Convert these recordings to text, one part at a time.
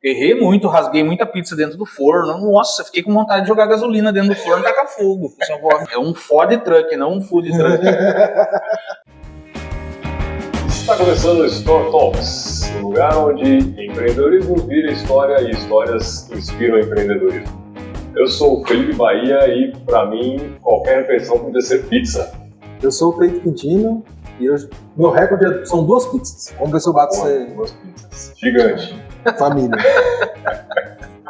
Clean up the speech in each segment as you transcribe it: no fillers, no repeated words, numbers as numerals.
Errei muito, rasguei muita pizza dentro do forno. Nossa, fiquei com vontade de jogar gasolina dentro do forno e tacar fogo. É um food truck, não um food truck. Está começando o Store Talks, um lugar onde empreendedorismo vira história e histórias inspiram empreendedorismo. Eu sou o Felipe Bahia e, para mim, qualquer refeição pode ser pizza. Eu sou o Cleito Quintino e meu recorde são 2 pizzas. Vamos ver se eu bato você. 2 pizzas. Gigante. Família.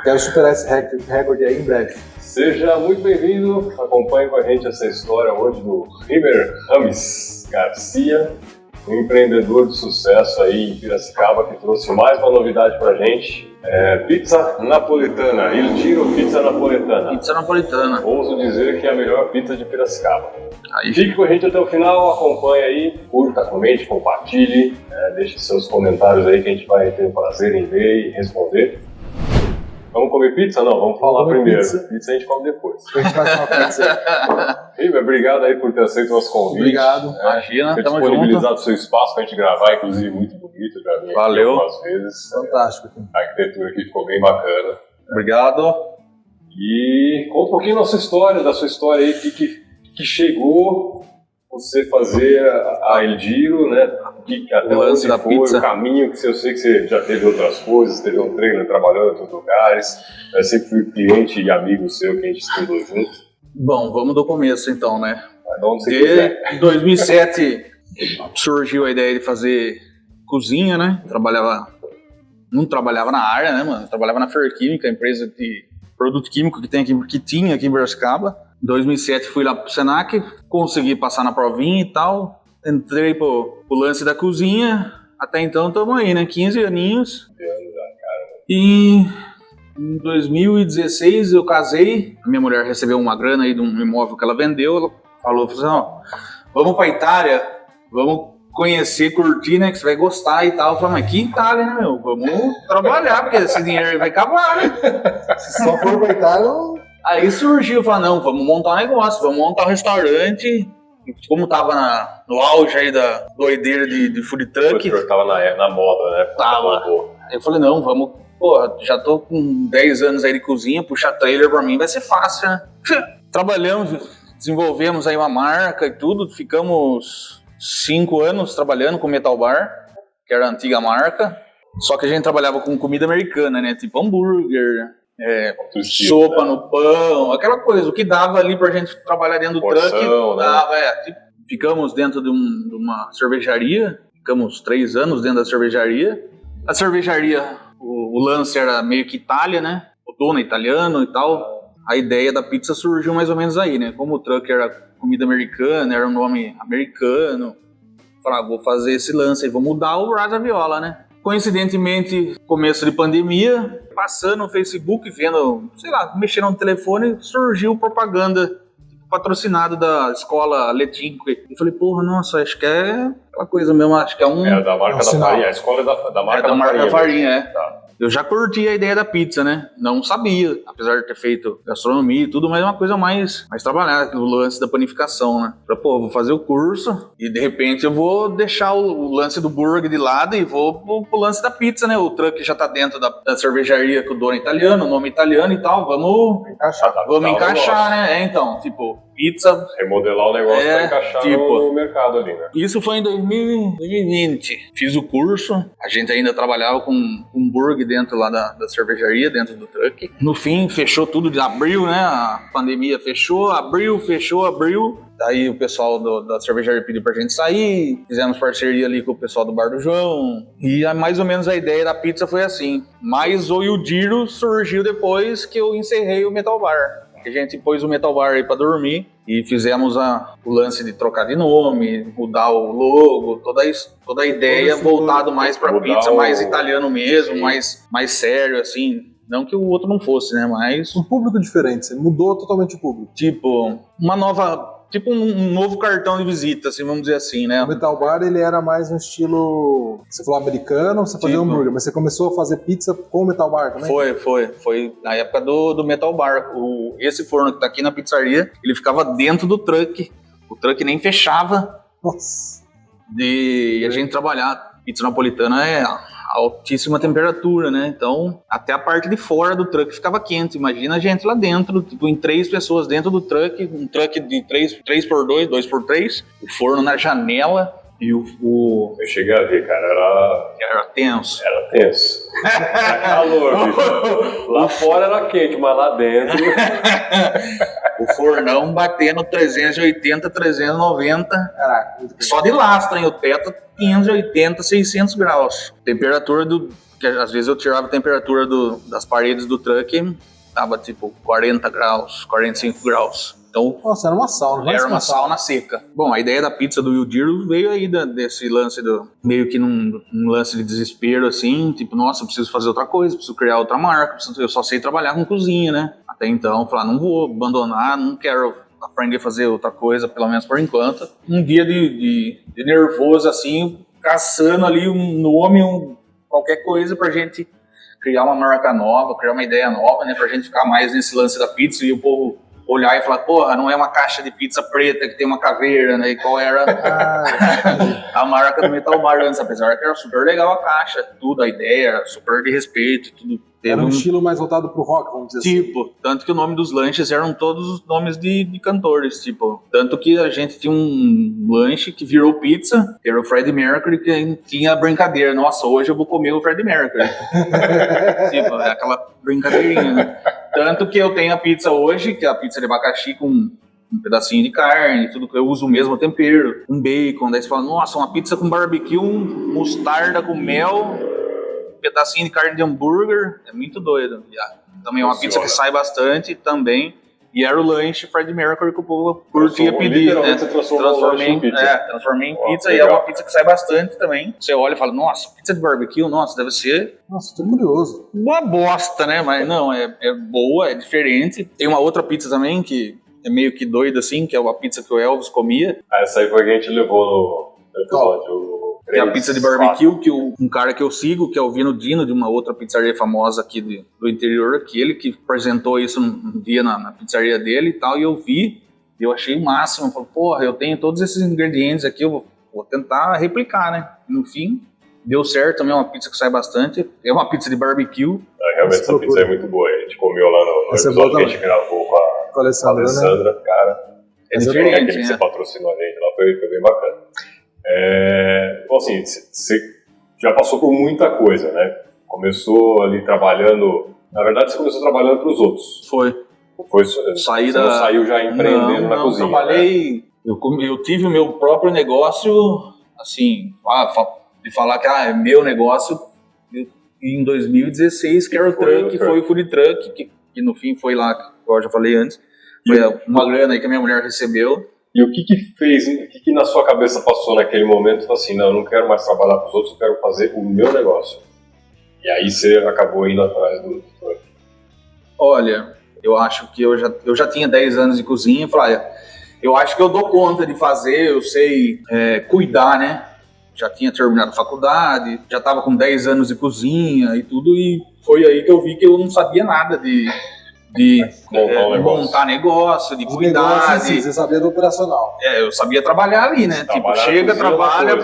Quero superar esse recorde aí em breve. Seja muito bem-vindo, acompanhe com a gente essa história hoje do Rimer Rames Garcia, um empreendedor de sucesso aí em Piracicaba que trouxe mais uma novidade pra gente. Pizza napolitana, Il Giro Pizza Napolitana. Pizza napolitana. Ouso dizer que é a melhor pizza de Piracicaba. Aí. Fique com a gente até o final, acompanhe aí, curta, comente, compartilhe, deixe seus comentários aí que a gente vai ter o prazer em ver e responder. Vamos comer pizza? Não, vamos falar primeiro. Pizza a gente come depois. A gente vai comer pizza. Rimer, obrigado aí por ter aceito o nosso convite. Obrigado. Imagina, ter tamo disponibilizado o junto. seu espaço pra gente gravar, inclusive muito bonito, já vi Valeu. algumas vezes. Fantástico. A arquitetura aqui ficou bem bacana. Obrigado. E conta um pouquinho da sua história aí, que chegou você fazer a El Giro, né? Até O lance da foi pizza. o caminho que eu sei que você já teve outras coisas, teve um trailer, trabalhou em outros lugares. Eu sempre fui cliente e amigo seu que a gente estudou junto. Bom, vamos do começo então, né? Vai de onde você quiser. Em 2007 surgiu a ideia de fazer cozinha, né? Não trabalhava na área, né, mano? Trabalhava na Ferquímica, empresa de produto químico que tinha aqui em Piracicaba. Em 2007 fui lá pro Senac, consegui passar na provinha e tal. Entrei pro lance da cozinha. Até então estamos aí, né? 15 aninhos. E em 2016 eu casei. A minha mulher recebeu uma grana aí de um imóvel que ela vendeu. Ela falou assim, ó, vamos pra Itália, vamos conhecer, curtir, né? Que você vai gostar e tal. Eu falei, mas que Itália, né, meu? Vamos trabalhar, porque esse dinheiro aí vai acabar, né? Se só for pra Itália, Aí surgiu, eu falei, não, vamos montar um negócio, vamos montar um restaurante. Como tava no auge aí da doideira de food truck. O tava na moda, né? Tava. Aí eu falei, não, vamos, pô, já tô com 10 anos aí de cozinha, puxar trailer pra mim vai ser fácil, né? Trabalhamos, desenvolvemos aí uma marca e tudo, ficamos 5 anos trabalhando com Metal Bar, que era a antiga marca, só que a gente trabalhava com comida americana, né? Tipo hambúrguer, sopa no pão, aquela coisa, o que dava ali pra gente trabalhar dentro do Porção, truck, né? dava, ficamos dentro de uma cervejaria, ficamos 3 anos dentro da cervejaria. A cervejaria, o lance era meio que Itália, né? O dono é italiano e tal. A ideia da pizza surgiu mais ou menos aí, né? Como o truck era comida americana, era um nome americano, falei, vou fazer esse lance aí, vou mudar o Rasa Viola, né? Coincidentemente, começo de pandemia, passando no Facebook, vendo, sei lá, mexendo no telefone, surgiu propaganda patrocinada da escola Letinco. Eu falei, porra, nossa, acho que é aquela coisa mesmo, acho que é um... É da marca da farinha, a escola da marca da marca da farinha, mesmo. é. Tá. Eu já curti a ideia da pizza, né? Não sabia, apesar de ter feito gastronomia e tudo, mas é uma coisa mais trabalhada, o lance da panificação, né? Falei, pô, vou fazer o curso e de repente eu vou deixar o lance do burger de lado e vou pro lance da pizza, né? O truck já tá dentro da cervejaria com o dono é italiano, o nome italiano e tal, vamos encaixar, né? Então, tipo, pizza... Remodelar o negócio pra encaixar no mercado ali, né? Isso foi em 2020. Fiz o curso, a gente ainda trabalhava com um burger dentro lá da cervejaria, dentro do truck. No fim, fechou tudo de abril, né? A pandemia fechou, abril. Daí o pessoal da cervejaria pediu pra gente sair, fizemos parceria ali com o pessoal do Bar do João. E mais ou menos a ideia da pizza foi assim. Mas o Il Giro surgiu depois que eu encerrei o Metal Bar. A gente pôs o Metal Bar aí pra dormir e fizemos o lance de trocar de nome, mudar o logo, toda a ideia voltado mais pra pizza, mais italiano mesmo, mais sério, assim. Não que o outro não fosse, né, mas... Um público diferente, você mudou totalmente o público. Tipo, um novo cartão de visita, assim, vamos dizer assim, né? O Metal Bar, ele era mais um estilo, você falou americano, você fazia hambúrguer, mas você começou a fazer pizza com o Metal Bar também? Foi na época do Metal Bar. Esse forno que tá aqui na pizzaria, ele ficava dentro do truck, o truck nem fechava. Nossa. E a gente trabalhar, pizza napolitana é altíssima temperatura, né? Então, até a parte de fora do truck ficava quente. Imagina a gente lá dentro, tipo, em 3 pessoas dentro do truck, um truck de 3x2, 2x3, o forno na janela e o... Eu cheguei a ver, cara, Era tenso. era tenso. Era calor, bicho. Lá fora era quente, mas lá dentro... O fornão batendo 380, 390. Caraca, muito bem. Só de lastra, hein? O teto 580, 600 graus. Temperatura que às vezes eu tirava a temperatura das paredes do truck, tava tipo 40 graus, 45 graus. Então, Nossa, era uma sauna. era uma sauna seca. Bom, a ideia da pizza do Yujiro veio aí desse lance meio que num lance de desespero, assim, tipo, nossa, eu preciso fazer outra coisa, preciso criar outra marca, eu só sei trabalhar com cozinha, né? Até então, falar, não vou abandonar, não quero aprender a fazer outra coisa, pelo menos por enquanto. Um dia de nervoso, assim, caçando ali um nome, qualquer coisa pra gente criar uma marca nova, criar uma ideia nova, né? Pra gente ficar mais nesse lance da pizza e o povo olhar e falar, porra, não é uma caixa de pizza preta que tem uma caveira, né? E qual era a marca do Metal Bar antes, apesar que era super legal a caixa, tudo, a ideia, super de respeito, tudo. Era um estilo mais voltado pro rock, vamos dizer assim. Tipo, tanto que o nome dos lanches eram todos os nomes de cantores, tipo. Tanto que a gente tinha um lanche que virou pizza, que era o Freddie Mercury, que tinha a brincadeira. Nossa, hoje eu vou comer o Freddie Mercury. Tipo, é aquela brincadeirinha, né? Tanto que eu tenho a pizza hoje, que é a pizza de abacaxi com um pedacinho de carne, tudo que eu uso o mesmo tempero, um bacon. Daí você fala, nossa, uma pizza com barbecue, mostarda com mel, pedacinho de carne de hambúrguer, é muito doido. Também é uma pizza que sai bastante também. E era o lanche Freddie Mercury que o povo curtia pedir, né? Transformei em pizza. E é uma pizza que sai bastante também. Você olha e fala, nossa, pizza de barbecue, nossa, deve ser... Nossa, tô curioso. Uma bosta, né? Mas não, é boa, é diferente. Tem uma outra pizza também que é meio que doida assim, que é uma pizza que o Elvis comia. Essa aí foi que a gente levou no episódio. Que é a pizza de barbecue, que um cara que eu sigo, que é o Vino Dino, de uma outra pizzaria famosa aqui do interior, que ele que apresentou isso um dia na pizzaria dele e tal, e eu vi, e eu achei o máximo. Eu falei, porra, eu tenho todos esses ingredientes aqui, eu vou tentar replicar, né? E no fim, deu certo também, é uma pizza que sai bastante, é uma pizza de barbecue. Realmente essa pizza é muito boa, a gente comeu lá no episódio que a gente gravou com a Alessandra, né? Cara. É diferente, aquele que você patrocinou a gente lá, foi bem bacana. Bom, assim, você já passou por muita coisa, né? Começou ali trabalhando... Na verdade, você começou trabalhando para os outros. Foi. Você não saiu já empreendendo na cozinha? Não, trabalhei... Né? Eu tive o meu próprio negócio, assim, de falar que é meu negócio, em 2016, que era o truck, foi o food truck, que no fim foi lá, como eu já falei antes, foi uma grana aí que a minha mulher recebeu. E o que fez, o que na sua cabeça passou naquele momento? Falou assim, não, eu não quero mais trabalhar para os outros, eu quero fazer o meu negócio. E aí você acabou indo atrás do truck. Olha, eu acho que eu já tinha 10 anos de cozinha, falei, eu acho que eu dou conta de fazer, eu sei cuidar, né? Já tinha terminado a faculdade, já estava com 10 anos de cozinha e tudo, e foi aí que eu vi que eu não sabia nada de montar negócio, de cuidar. Você sabia do operacional. Eu sabia trabalhar ali, né? Tipo, chega, trabalha,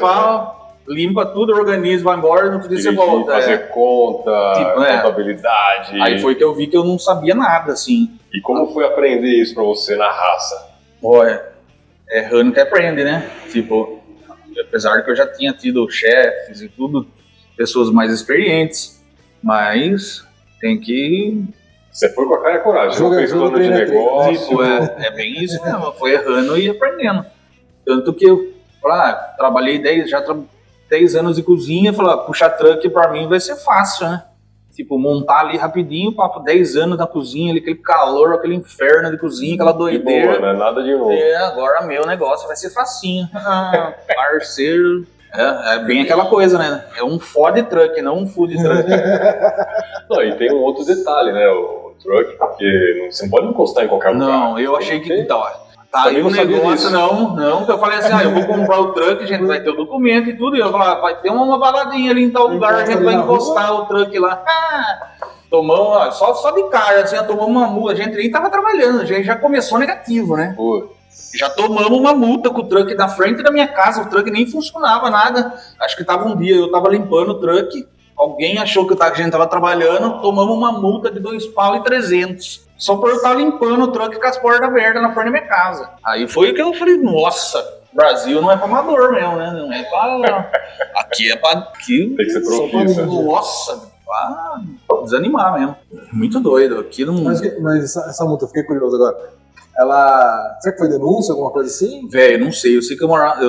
limpa tudo, organiza, vai embora, no outro dia você volta. Fazer conta, contabilidade. Aí foi que eu vi que eu não sabia nada, assim. E como foi aprender isso pra você na raça? Olha, errando que aprende, né? Tipo, apesar de que eu já tinha tido chefes e tudo, pessoas mais experientes, mas tem que... Você foi com a cara e a coragem, não fez plano de negócio. Tipo, é bem isso mesmo, foi errando e aprendendo. Tanto que eu trabalhei 10 anos de cozinha, puxar truck pra mim vai ser fácil, né? Tipo, montar ali rapidinho, 10 anos na cozinha, ali, aquele calor, aquele inferno de cozinha, aquela doideira. Boa, né? Nada de novo. Agora meu negócio vai ser facinho. Parceiro. É bem aquela coisa, né? É um food truck, não um food truck. Não, e tem um outro detalhe, né? O truck, porque você não pode encostar em qualquer lugar. Não, eu achei que... Então, tá aí o negócio, não. Eu falei assim, eu vou comprar o truck, a gente vai ter o documento e tudo. E eu falei, vai ter uma baladinha ali em tal lugar, a gente vai encostar o truck lá. Tomamos, só de cara, assim, tomamos uma multa. A gente nem tava trabalhando, a gente já começou negativo, né? Já tomamos uma multa com o truck na frente da minha casa, o truck nem funcionava nada. Acho que tava um dia, eu tava limpando o truck, alguém achou que a gente tava trabalhando, tomamos uma multa de R$2.300. Só por eu estar limpando o truck com as portas abertas na frente da minha casa. Aí foi que eu falei, nossa, Brasil não é pra amador mesmo, né? Não é pra... Aqui é pra... Aqui, tem que ser profissa. Nossa, pra desanimar mesmo. Muito doido. Aqui não... Mas essa multa, eu fiquei curioso agora. Ela... Será que foi denúncia, alguma coisa assim? Velho, não sei. Eu sei que eu morava...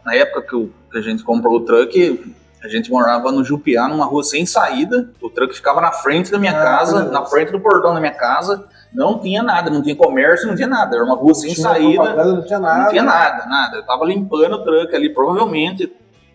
Na época que a gente comprou o truck, a gente morava no Jupiá, numa rua sem saída. O truck ficava na frente da minha casa, na frente do portão da minha casa. Não tinha nada, não tinha comércio, não tinha nada. Era uma rua sem saída. Não tinha nada. Não tinha nada. Eu tava limpando o truck ali, provavelmente.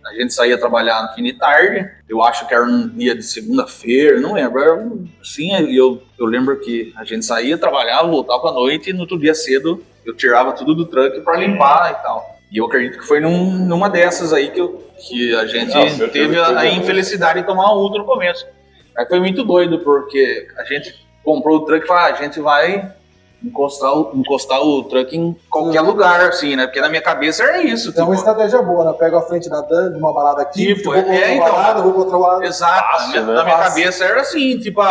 A gente saía trabalhar no fim de tarde. Eu acho que era um dia de segunda-feira, não lembro. Sim, eu lembro que a gente saía, trabalhava, voltava à noite e no outro dia cedo eu tirava tudo do truck pra limpar e tal. E eu acredito que foi numa dessas aí que a gente teve a infelicidade de tomar um outro no começo. Aí foi muito doido, porque a gente comprou o truck e falou, a gente vai encostar o truck em qualquer lugar, assim, né? Porque na minha cabeça era isso. É uma estratégia boa, né? Pega a frente de uma balada aqui, tipo, vou pra outra balada. Exato, fácil, na minha cabeça era assim, tipo,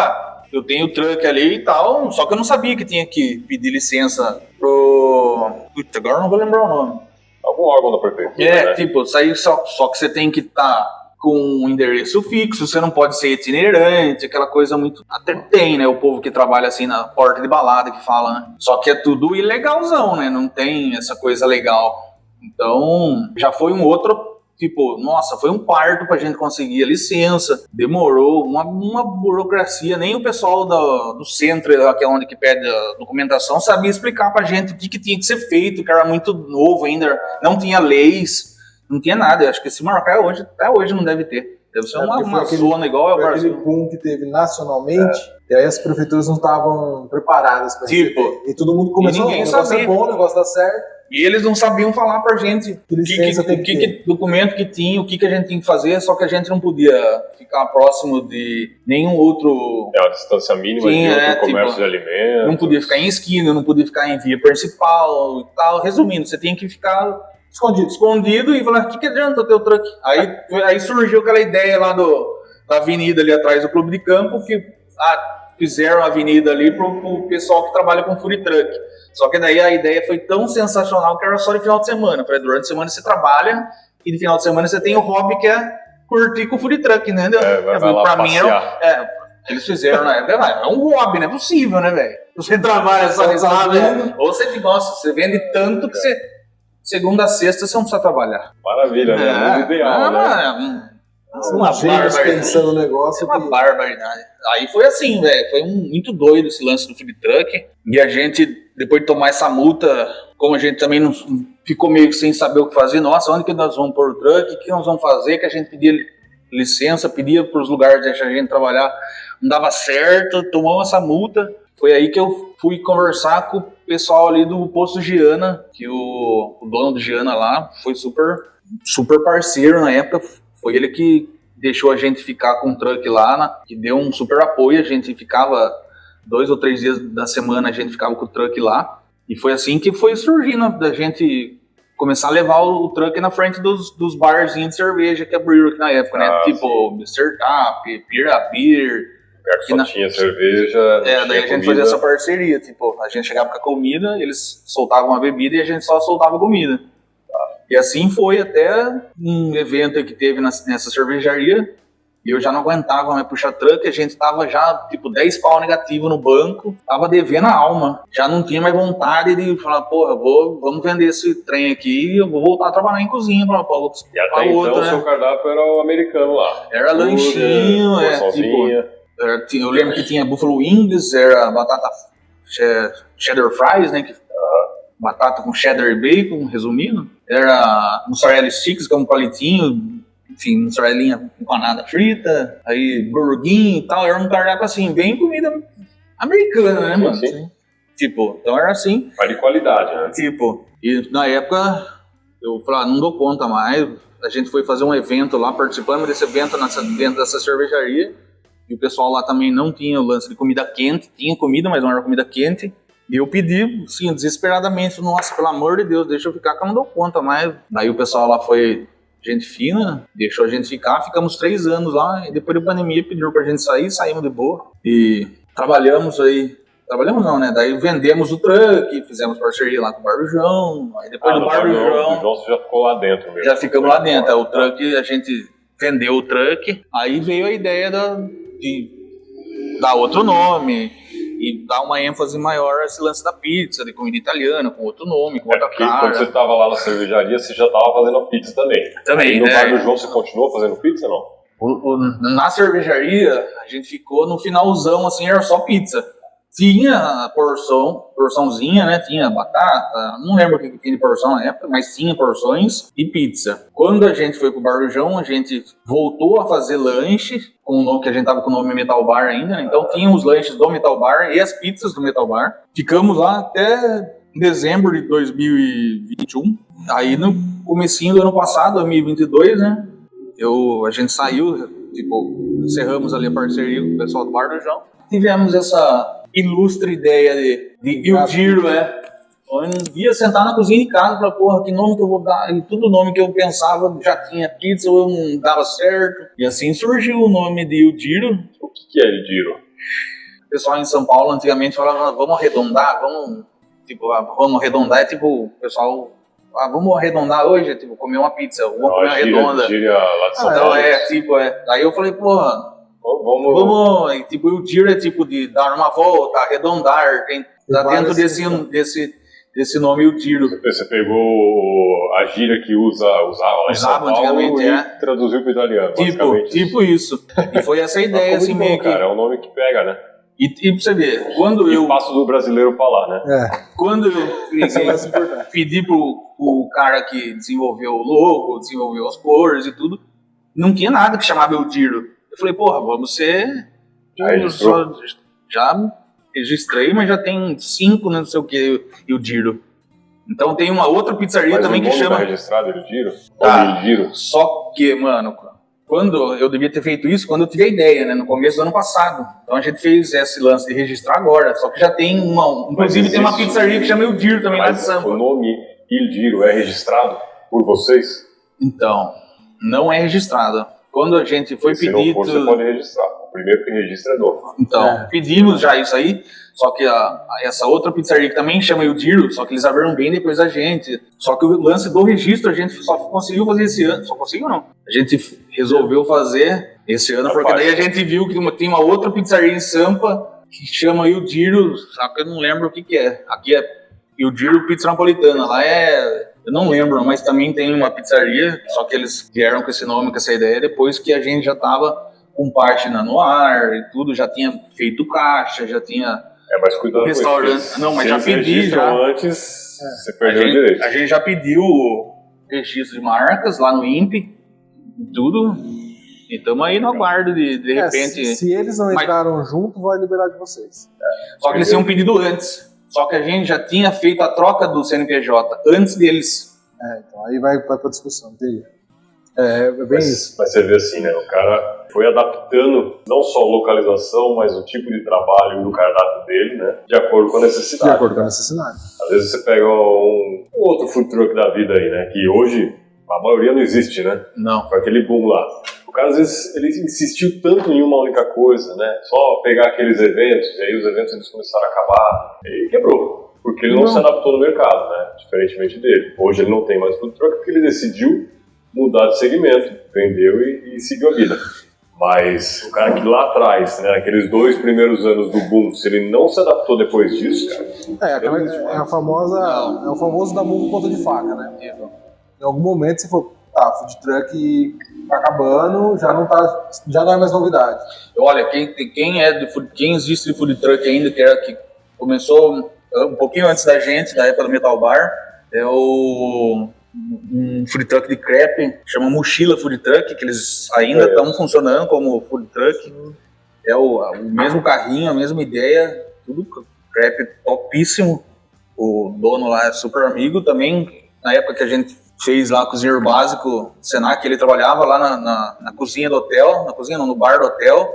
eu tenho o truck ali e tal, só que eu não sabia que tinha que pedir licença pro... Puta, agora eu não vou lembrar o nome. Algum órgão da prefeitura, né? Tipo, só que você tem que estar com um endereço fixo, você não pode ser itinerante, aquela coisa muito... Até tem, né, o povo que trabalha assim na porta de balada que fala, né? Só que é tudo ilegalzão, né? Não tem essa coisa legal. Então, já foi um outro... Tipo, nossa, foi um parto pra gente conseguir a licença, demorou, uma burocracia, nem o pessoal do centro, que é onde que pede a documentação, sabia explicar pra gente o que tinha que ser feito, que era muito novo ainda, não tinha leis, não tinha nada. Eu acho que esse Maracá até hoje não deve ter. Deve ser uma zona igual ao Brasil. Aquele boom que teve nacionalmente, e aí as prefeituras não estavam preparadas pra receber. E todo mundo começou, o negócio é bom, o negócio dá certo. E eles não sabiam falar pra gente que documento que tinha, o que a gente tinha que fazer, só que a gente não podia ficar próximo de nenhum outro... É uma distância mínima de outro comércio de alimentos. Não podia ficar em esquina, não podia ficar em via principal e tal. Resumindo, você tinha que ficar escondido e falar, o que adianta o teu truck? Aí surgiu aquela ideia lá da avenida ali atrás do Clube de Campo, que fizeram a avenida ali pro pessoal que trabalha com food truck. Só que daí a ideia foi tão sensacional que era só de final de semana. Falei, durante a semana você trabalha e de final de semana você tem o hobby que é curtir com o food truck, né? Pra mim eles fizeram na época, é um hobby, não é possível, né, velho? Você trabalha só de sábado, ou você gosta, você vende tanto que você, segunda a sexta, você não precisa trabalhar. Maravilha, né? Muito ideal, né? Uma pensando no negócio. É uma barbaridade. Aí foi assim, velho. Foi muito doido esse lance do food truck. E a gente, depois de tomar essa multa, como a gente também não ficou meio que sem saber o que fazer, nossa, onde que nós vamos pôr o truck? O que nós vamos fazer? Que a gente pedia licença, pedia para os lugares onde a gente trabalhar, não dava certo, tomamos essa multa. Foi aí que eu fui conversar com o pessoal ali do posto Giana, que o dono do Giana lá foi super parceiro na época. Foi ele que deixou a gente ficar com o truck lá, que deu um super apoio. A gente ficava 2 ou 3 dias da semana, a gente ficava com o truck lá. E foi assim que foi surgindo, da gente começar a levar o truck na frente dos barzinhos de cerveja que abriram aqui na época, né? Tipo, Mr. Tap, Pira Beer. Só tinha cerveja. Daí a gente fazia essa parceria. Tipo, a gente chegava com a comida, eles soltavam a bebida e a gente só soltava a comida. E assim foi até um evento que teve nessa cervejaria. E eu já não aguentava mais puxar truck. A gente tava já, tipo, 10 pau negativo no banco. Tava devendo a alma. Já não tinha mais vontade de falar, porra, vamos vender esse trem aqui e eu vou voltar a trabalhar em cozinha pra outra. E até então o seu cardápio era o americano lá. Era lanchinho, tipo, eu lembro que tinha Buffalo Wings, era batata cheddar fries, né? Batata com cheddar e bacon, resumindo. Era mussarela sticks, que é um palitinho, enfim, mussarelinha empanada frita, aí burguinho e tal. Era um cardápio assim, bem comida americana, né, mano? Sim. Tipo, então era assim. Mas de qualidade, né? Tipo, e na época eu falei, não dou conta mais. A gente foi fazer um evento lá, participamos desse evento dentro dessa cervejaria. E o pessoal lá também não tinha o lance de comida quente, tinha comida, mas não era comida quente. E eu pedi, sim, desesperadamente, nossa, pelo amor de Deus, deixa eu ficar que eu não dou conta mais. Daí o pessoal lá foi gente fina, deixou a gente ficar, ficamos 3 anos lá, e depois da pandemia pediu pra gente sair, saímos de boa, e trabalhamos não, né, daí vendemos o truck, fizemos parceria lá com o Bar do João, aí depois do Bar do João você já ficou lá dentro mesmo. Já ficamos lá dentro, o truck, a gente vendeu o truck, aí veio a ideia de dar outro nome, e dar uma ênfase maior a esse lance da pizza, de comida italiana, com outro nome, com outra cara. Quando você estava lá na cervejaria, você já estava fazendo a pizza também. Também, e no Bar do João você continuou fazendo pizza, não? Na cervejaria, a gente ficou no finalzão, assim, era só pizza. Tinha porçãozinha, né? Tinha batata, não lembro o que tinha de porção na época, mas tinha porções e pizza. Quando a gente foi pro Bar do João, a gente voltou a fazer lanche, com o nome que a gente tava com o nome Metal Bar ainda, né? Então tinha os lanches do Metal Bar e as pizzas do Metal Bar. Ficamos lá até dezembro de 2021. Aí no comecinho do ano passado, 2022, né? A gente saiu, tipo, encerramos ali a parceria com o pessoal do Bar do João. Tivemos essa ilustre ideia de o Giro, onde ia sentar na cozinha de casa e falar, porra, que nome que eu vou dar? E todo nome que eu pensava já tinha pizza, ou não dava certo. E assim surgiu o nome de Il Giro. O que é Il Giro? O pessoal em São Paulo antigamente falava, vamos arredondar, vamos arredondar, é tipo, o pessoal, vamos arredondar hoje, é tipo, comer uma pizza, vamos comer uma redonda. Gíria lá de São Paulo. Aí eu falei, porra, vamos, tipo, o Giro é tipo de dar uma volta, arredondar, tá dentro desse nome o Giro. Você pegou a gíria que usava lá em São Paulo antigamente, e traduziu para o italiano, tipo isso. E foi essa ideia, assim, meio que... Cara, é um nome que pega, né? E pra você ver, quando eu... passo do brasileiro falar, né? Quando eu pedi pro cara que desenvolveu o logo, desenvolveu as cores e tudo, não tinha nada que chamava El Giro. Eu falei, porra, vamos ser... Já registrei, mas já tem 5, não sei o que, El Giro. Então tem uma outra pizzaria também que chama... Tá registrado El Giro? Tá, só que, mano, quando eu devia ter feito isso, quando eu tive a ideia, né, no começo do ano passado. Então a gente fez esse lance de registrar agora, só que já tem uma... Inclusive tem uma pizzaria que chama El Giro também lá de Sampa. O nome El Giro é registrado por vocês? Então, não é registrado. Quando a gente foi pedir... Se não for, você pode registrar. O primeiro que registra é novo. Então, pedimos já isso aí, só que essa outra pizzaria que também chama El Giro, só que eles abriram bem depois da gente. Só que o lance do registro a gente só conseguiu fazer esse ano. Só conseguiu, não. A gente resolveu fazer esse ano, porque daí a gente viu que tem uma outra pizzaria em Sampa que chama El Giro, só que eu não lembro o que é. Aqui é El Giro Pizza Napolitana. Lá eu não lembro, mas também tem uma pizzaria, só que eles vieram com esse nome, com essa ideia, depois que a gente já tava com página no ar e tudo, já tinha feito caixa, já tinha mas cuidado restaurante. Com isso. Não, mas já pedi já. Antes, você perdeu o direito. A gente já pediu o registro de marcas lá no INPE, tudo, e estamos aí no aguardo de repente... Se eles não entraram junto, vai liberar de vocês. Só que eles tinham pedido antes. Só que a gente já tinha feito a troca do CNPJ antes deles. Então aí vai pra discussão, entendi. É bem isso. Mas você vê assim, né? O cara foi adaptando não só a localização, mas o tipo de trabalho do cardápio dele, né? De acordo com a necessidade. De acordo com a necessidade. Às vezes você pega um outro food truck da vida aí, né? Que hoje a maioria não existe, né? Não. Foi aquele boom lá. O cara, às vezes, ele insistiu tanto em uma única coisa, né? Só pegar aqueles eventos, e aí os eventos eles começaram a acabar, e quebrou. Porque ele não se adaptou no mercado, né? Diferentemente dele. Hoje ele não tem mais food truck porque ele decidiu mudar de segmento, vendeu e seguiu a vida. Mas o cara que lá atrás, né, aqueles 2 primeiros anos do boom, se ele não se adaptou depois disso, cara... É o famoso da mão com ponta de faca, né? Em algum momento você falou, food truck tá acabando, já não é mais novidade. Olha, quem existe de food truck ainda, que começou um pouquinho antes da gente, da época do Metal Bar, é um food truck de crepe, chama Mochila Food Truck, que eles ainda estão funcionando como food truck. É o mesmo carrinho, a mesma ideia, tudo crepe topíssimo. O dono lá é super amigo também. Na época que a gente fez lá cozinheiro básico, Senac, ele trabalhava lá na cozinha do hotel, no bar do hotel.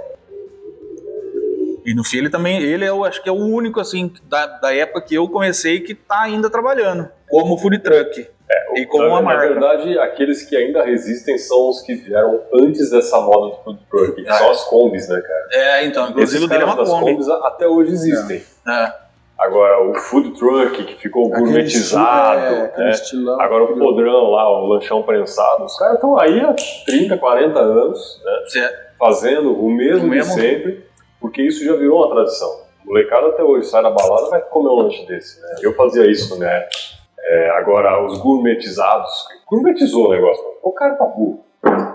E no fim ele acho que é o único assim da época que eu comecei que tá ainda trabalhando como food truck. E com uma marca. Na verdade, aqueles que ainda resistem são os que vieram antes dessa moda do food truck, que são as combis, né, cara? Então, inclusive esses o dele é uma caras das Kombi. combis até hoje existem. Agora, o food truck, que ficou gourmetizado, né? Estilão, agora o podrão lá, o lanchão prensado, os caras estão aí há 30, 40 anos, né? Fazendo o mesmo de sempre, porque isso já virou uma tradição. O molecada até hoje sai na balada e vai comer um lanche desse, né? Eu fazia isso, né? Agora, os gourmetizados, gourmetizou o negócio, ficou caro pra burro.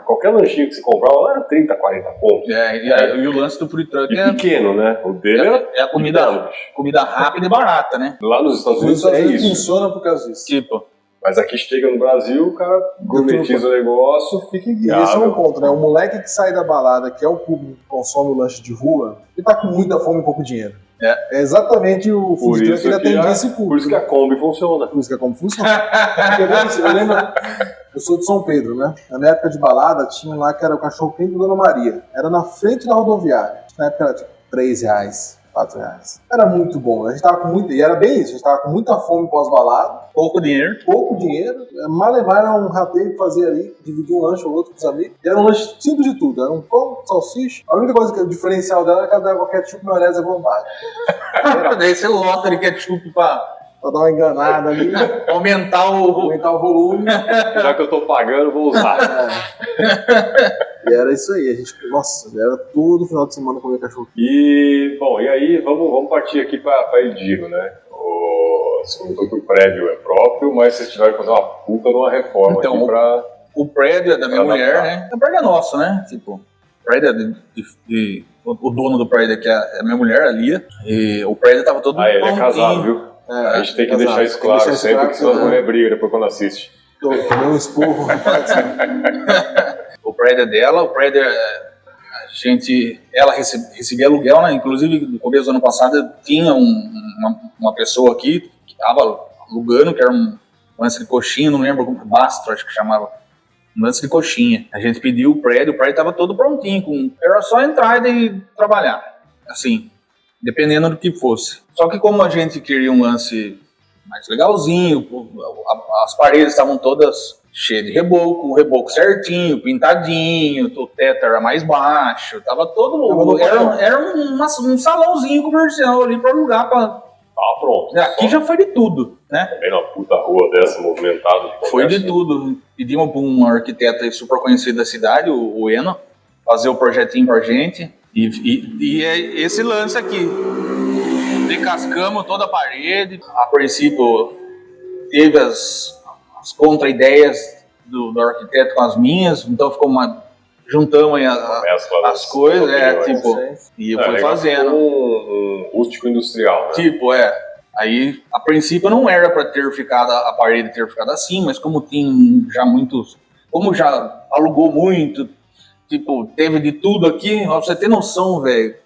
Qualquer lanchinho que você comprava lá era 30, 40 pontos. E o lance do food truck e pequeno, né? O dele é a comida rápida e barata, né? Lá nos Estados Unidos é isso. Funciona por causa disso. Tipo. Mas aqui chega no Brasil, o cara gourmetiza o negócio, fica inviável. E esse é um ponto, né? O moleque que sai da balada, que é o público que consome o lanche de rua, ele tá com muita fome e pouco dinheiro. É exatamente o food truck que ele atende esse público. Por isso que a Kombi funciona. Por isso que a Kombi funciona. Eu lembro, eu sou de São Pedro, né? Na minha época de balada, tinha lá que era o cachorro quente do Dona Maria. Era na frente da rodoviária. Na época era tipo R$3, R$4. Era muito bom. A gente tava com muito. E era bem isso, a gente tava com muita fome pós-balada. Pouco dinheiro. Mal levaram um rateio que fazia ali, dividir um lanche ou outro com os amigos. E era um lanche simples de tudo. Era um pão, salsicha. A única coisa que o diferencial dela era que ela dava qualquer tipo de maionese à vontade. Daí você lota de ketchup pra dar uma enganada ali. aumentar o volume. Já que eu tô pagando, vou usar. E era isso aí. A gente, nossa, era todo final de semana comer cachorro. E aí, vamos partir aqui pra Eldiro, né? Você comentou que o prédio é próprio, mas vocês tiveram que fazer uma puta numa reforma então, aqui pra... O prédio é da minha mulher, né? O prédio é nosso, né? Tipo, o prédio é o dono do prédio aqui é a minha mulher, a Lia. E o prédio tava todo ele é casado, viu? A gente tem que deixar isso claro sempre, porque senão as mulheres brigam depois quando assiste. Tomei um esporro, rapaz. O prédio é dela, o prédio ela recebia aluguel, né? Inclusive, no começo do ano passado, tinha uma pessoa aqui que estava alugando, que era um lance de coxinha, não lembro como, Bastro, acho que chamava. Um lance de coxinha. A gente pediu o prédio estava todo prontinho, era só entrar e trabalhar, assim, dependendo do que fosse. Só que como a gente queria um lance mais legalzinho, as paredes estavam todas cheias de reboco, o reboco certinho, pintadinho, o teto era mais baixo, tava todo... Era um salãozinho comercial ali para alugar para... pronto. Aqui já foi de tudo, né? Também numa puta rua dessa, movimentada. Foi de tudo. Pedimos para um arquiteto super conhecido da cidade, o Eno, fazer o projetinho pra gente. E é esse lance aqui. Descascamos toda a parede. A princípio, teve as contra-ideias do arquiteto com as minhas, então ficou juntamos aí as coisas, e eu fui fazendo. Um rústico industrial, né? Aí, a princípio, não era para ter ficado, a parede ter ficado assim, mas como tem já muitos, como já alugou muito, teve de tudo aqui, pra você ter noção, velho,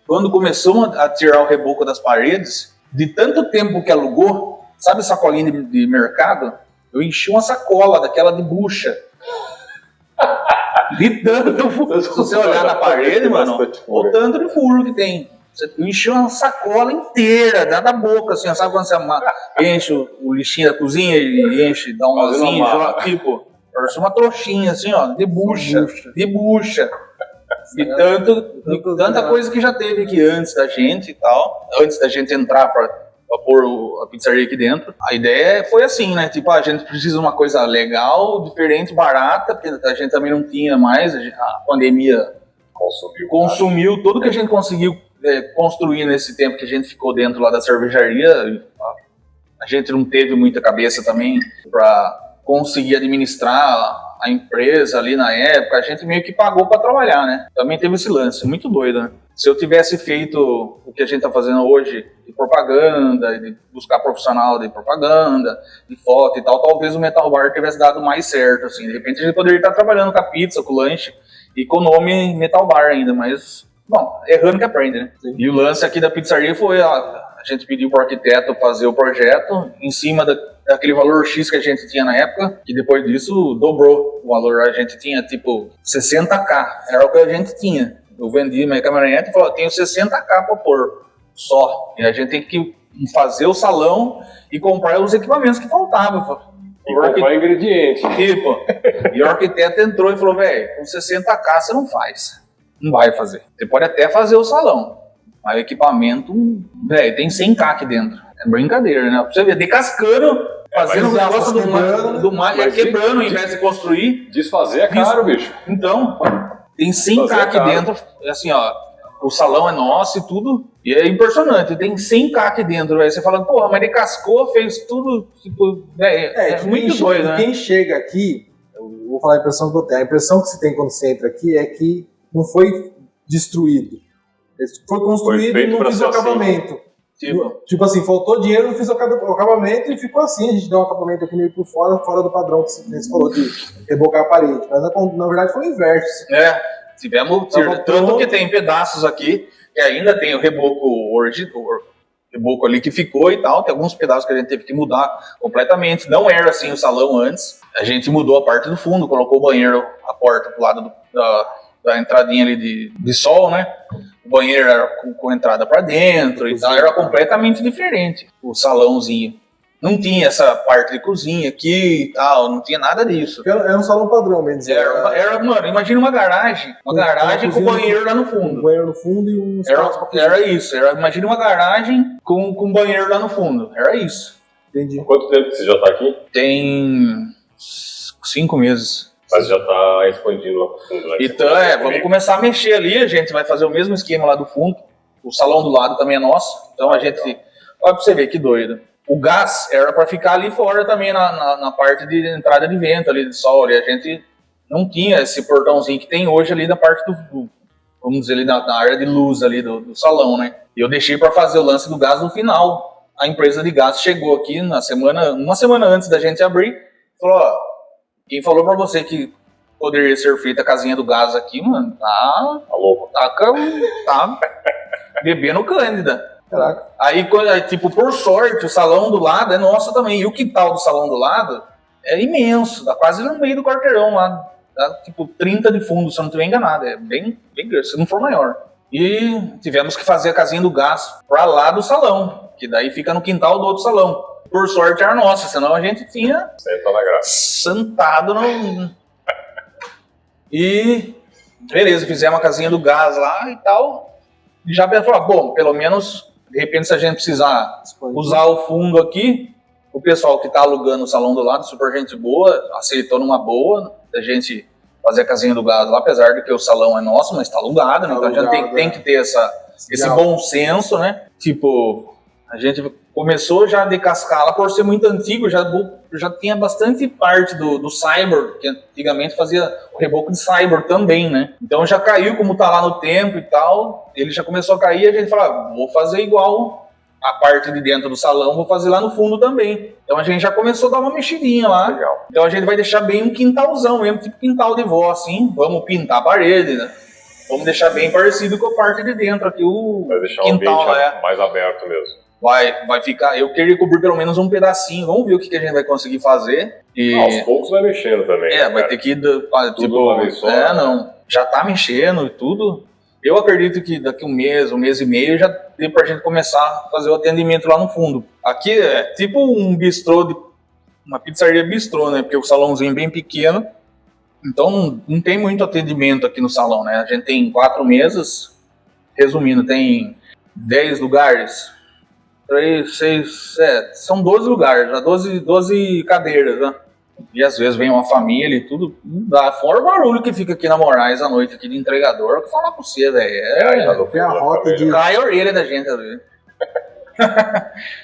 quando começou a tirar o reboco das paredes, de tanto tempo que alugou, sabe sacolinha de mercado? Eu enchi uma sacola daquela de bucha. De tanto furo. Se você olhar na parede, mano, o tanto de furo que tem. Você enche uma sacola inteira, da boca, assim, sabe quando você enche o lixinho da cozinha e enche, dá um nozinho, joga, parece uma trouxinha, assim, ó, de bucha. De tanta coisa que já teve aqui antes da gente e tal, antes da gente entrar pra pôr a pizzaria aqui dentro. A ideia foi assim, né? A gente precisa de uma coisa legal, diferente, barata, porque a gente também não tinha mais, a pandemia consumiu tudo que a gente conseguiu construir nesse tempo que a gente ficou dentro lá da cervejaria. A gente não teve muita cabeça também para conseguir administrar a empresa ali na época, a gente meio que pagou para trabalhar, né? Também teve esse lance, muito doido, né? Se eu tivesse feito o que a gente tá fazendo hoje, de propaganda, de buscar profissional de propaganda, de foto e tal, talvez o Metal Bar tivesse dado mais certo, assim. De repente a gente poderia estar trabalhando com a pizza, com o lanche, e com o nome Metal Bar ainda, mas, bom, errando que aprende, né? E o lance aqui da pizzaria foi, a gente pediu pro arquiteto fazer o projeto em cima daquele valor X que a gente tinha na época, e depois disso dobrou o valor. A gente tinha, 60k, era o que a gente tinha. Eu vendi minha caminhonete e falei, tenho 60k para pôr só. E a gente tem que fazer o salão e comprar os equipamentos que faltavam. E comprar ingrediente. Tipo, e o arquiteto entrou e falou, velho, com 60K você não faz. Não vai fazer. Você pode até fazer o salão, mas o equipamento, velho, tem 100K aqui dentro. É brincadeira, né? Pra você ver, decascando, fazendo o negócio do mar, quebrando ao invés de construir. Desfazer é caro, bicho. Então, tem 100K aqui dentro, assim, ó, o salão é nosso e tudo, e é impressionante, tem 100K aqui dentro, velho. Você fala, porra, mas ele cascou, fez tudo, tipo, é muito doido, né? Quem chega aqui, eu vou falar a impressão que eu tenho, a impressão que você tem quando você entra aqui é que não foi destruído. Foi construído e não fiz o acabamento. Tipo assim, faltou dinheiro, não fiz o acabamento e ficou assim. A gente deu um acabamento aqui meio por fora do padrão que você falou, de rebocar a parede. Mas na verdade foi o inverso. Tivemos tanto que tem pedaços aqui que ainda tem o reboco reboco ali que ficou e tal. Tem alguns pedaços que a gente teve que mudar completamente. Não era assim o salão antes. A gente mudou a parte do fundo, colocou o banheiro, a porta pro lado da entradinha ali de sol, né? O banheiro era com entrada para dentro e tal, era completamente diferente. O salãozinho. Não tinha essa parte de cozinha aqui e tal, não tinha nada disso. Era um salão padrão mesmo. Mano, imagina uma garagem com banheiro lá no fundo. Um banheiro no fundo e um espaço Era isso, imagina uma garagem com banheiro lá no fundo. Era isso. Entendi. Quanto tempo que você já tá aqui? Tem 5 meses. Mas já tá expandindo lá pro fundo, né? Então, vamos começar a mexer ali, a gente vai fazer o mesmo esquema lá do fundo. O salão do lado também é nosso. Então a gente... Olha pra você ver que doido. O gás era para ficar ali fora também, na parte de entrada de vento ali de sol. E a gente não tinha esse portãozinho que tem hoje ali na parte vamos dizer, ali na área de luz ali do salão, né? E eu deixei para fazer o lance do gás no final. A empresa de gás chegou aqui uma semana antes da gente abrir, falou, ó, quem falou pra você que poderia ser feita a casinha do gás aqui, mano, tá louco. Tá bebendo cândida. Caraca. Aí, tipo, por sorte, o salão do lado é nosso também. E o quintal do salão do lado é imenso, dá quase no meio do quarteirão lá. Dá, tipo, 30 de fundo, se eu não estiver enganado. É bem grande, se não for maior. E tivemos que fazer a casinha do gás pra lá do salão, que daí fica no quintal do outro salão. Por sorte era nossa, senão a gente tinha sentado no... E beleza, fizemos a casinha do gás lá e tal. E já falou, bom, pelo menos, de repente, se a gente precisar usar o fundo aqui, o pessoal que tá alugando o salão do lado, super gente boa, aceitou numa boa, a gente fazer a casinha do gás lá, apesar de que o salão é nosso, mas tá alugado, né? Então a gente tem que ter esse bom senso, né? Tipo, a gente começou já a decascá-la por ser muito antigo, já tinha bastante parte do Cyber, que antigamente fazia o reboco de Cyber também, né? Então já caiu, como tá lá no tempo e tal, ele já começou a cair e a gente falou, vou fazer igual a parte de dentro do salão, vou fazer lá no fundo também. Então a gente já começou a dar uma mexidinha lá. Legal. Então a gente vai deixar bem um quintalzão mesmo, tipo quintal de vó, assim, vamos pintar a parede, né? Vamos deixar bem parecido com a parte de dentro aqui, o vai deixar quintal, o ambiente mais aberto mesmo. Vai ficar, eu queria cobrir pelo menos um pedacinho, vamos ver o que a gente vai conseguir fazer. E aos poucos vai mexendo também. Vai ter que ir, tipo, uma vez só, não, já tá mexendo e tudo. Eu acredito que daqui um mês e meio, já dê pra gente começar a fazer o atendimento lá no fundo. Aqui é tipo um bistrô, uma pizzaria bistrô, né, porque o salãozinho é bem pequeno, então não tem muito atendimento aqui no salão, né, a gente tem 4 mesas, resumindo, tem 10 lugares, 3, 6, 7, são 12 lugares, 12 cadeiras, né? E às vezes vem uma família e tudo, dá fora o barulho que fica aqui na Moraes à noite, aqui de entregador, eu vou falar pra você, velho. Tem a rota de... Cai a orelha da gente ali.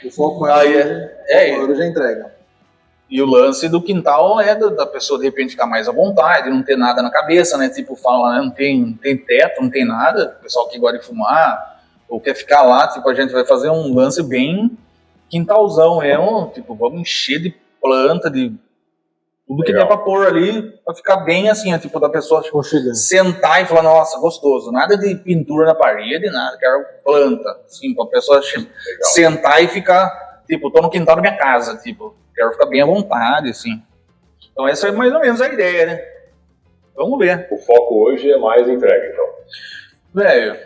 O foco é já entrega. E o lance do quintal é da pessoa de repente ficar mais à vontade, não ter nada na cabeça, né? Tipo, fala, né? Não tem teto, não tem nada, o pessoal que gosta de fumar, ou quer ficar lá, tipo, a gente vai fazer um lance bem quintalzão mesmo, tipo, vamos encher de planta, de tudo que der pra pôr ali, pra ficar bem assim, tipo, da pessoa sentar e falar, nossa, gostoso, nada de pintura na parede, nada, quero planta, assim, pra pessoa sentar e ficar, tipo, tô no quintal da minha casa, tipo, quero ficar bem à vontade, assim. Então essa é mais ou menos a ideia, né? Vamos ver. O foco hoje é mais entrega, então. Velho,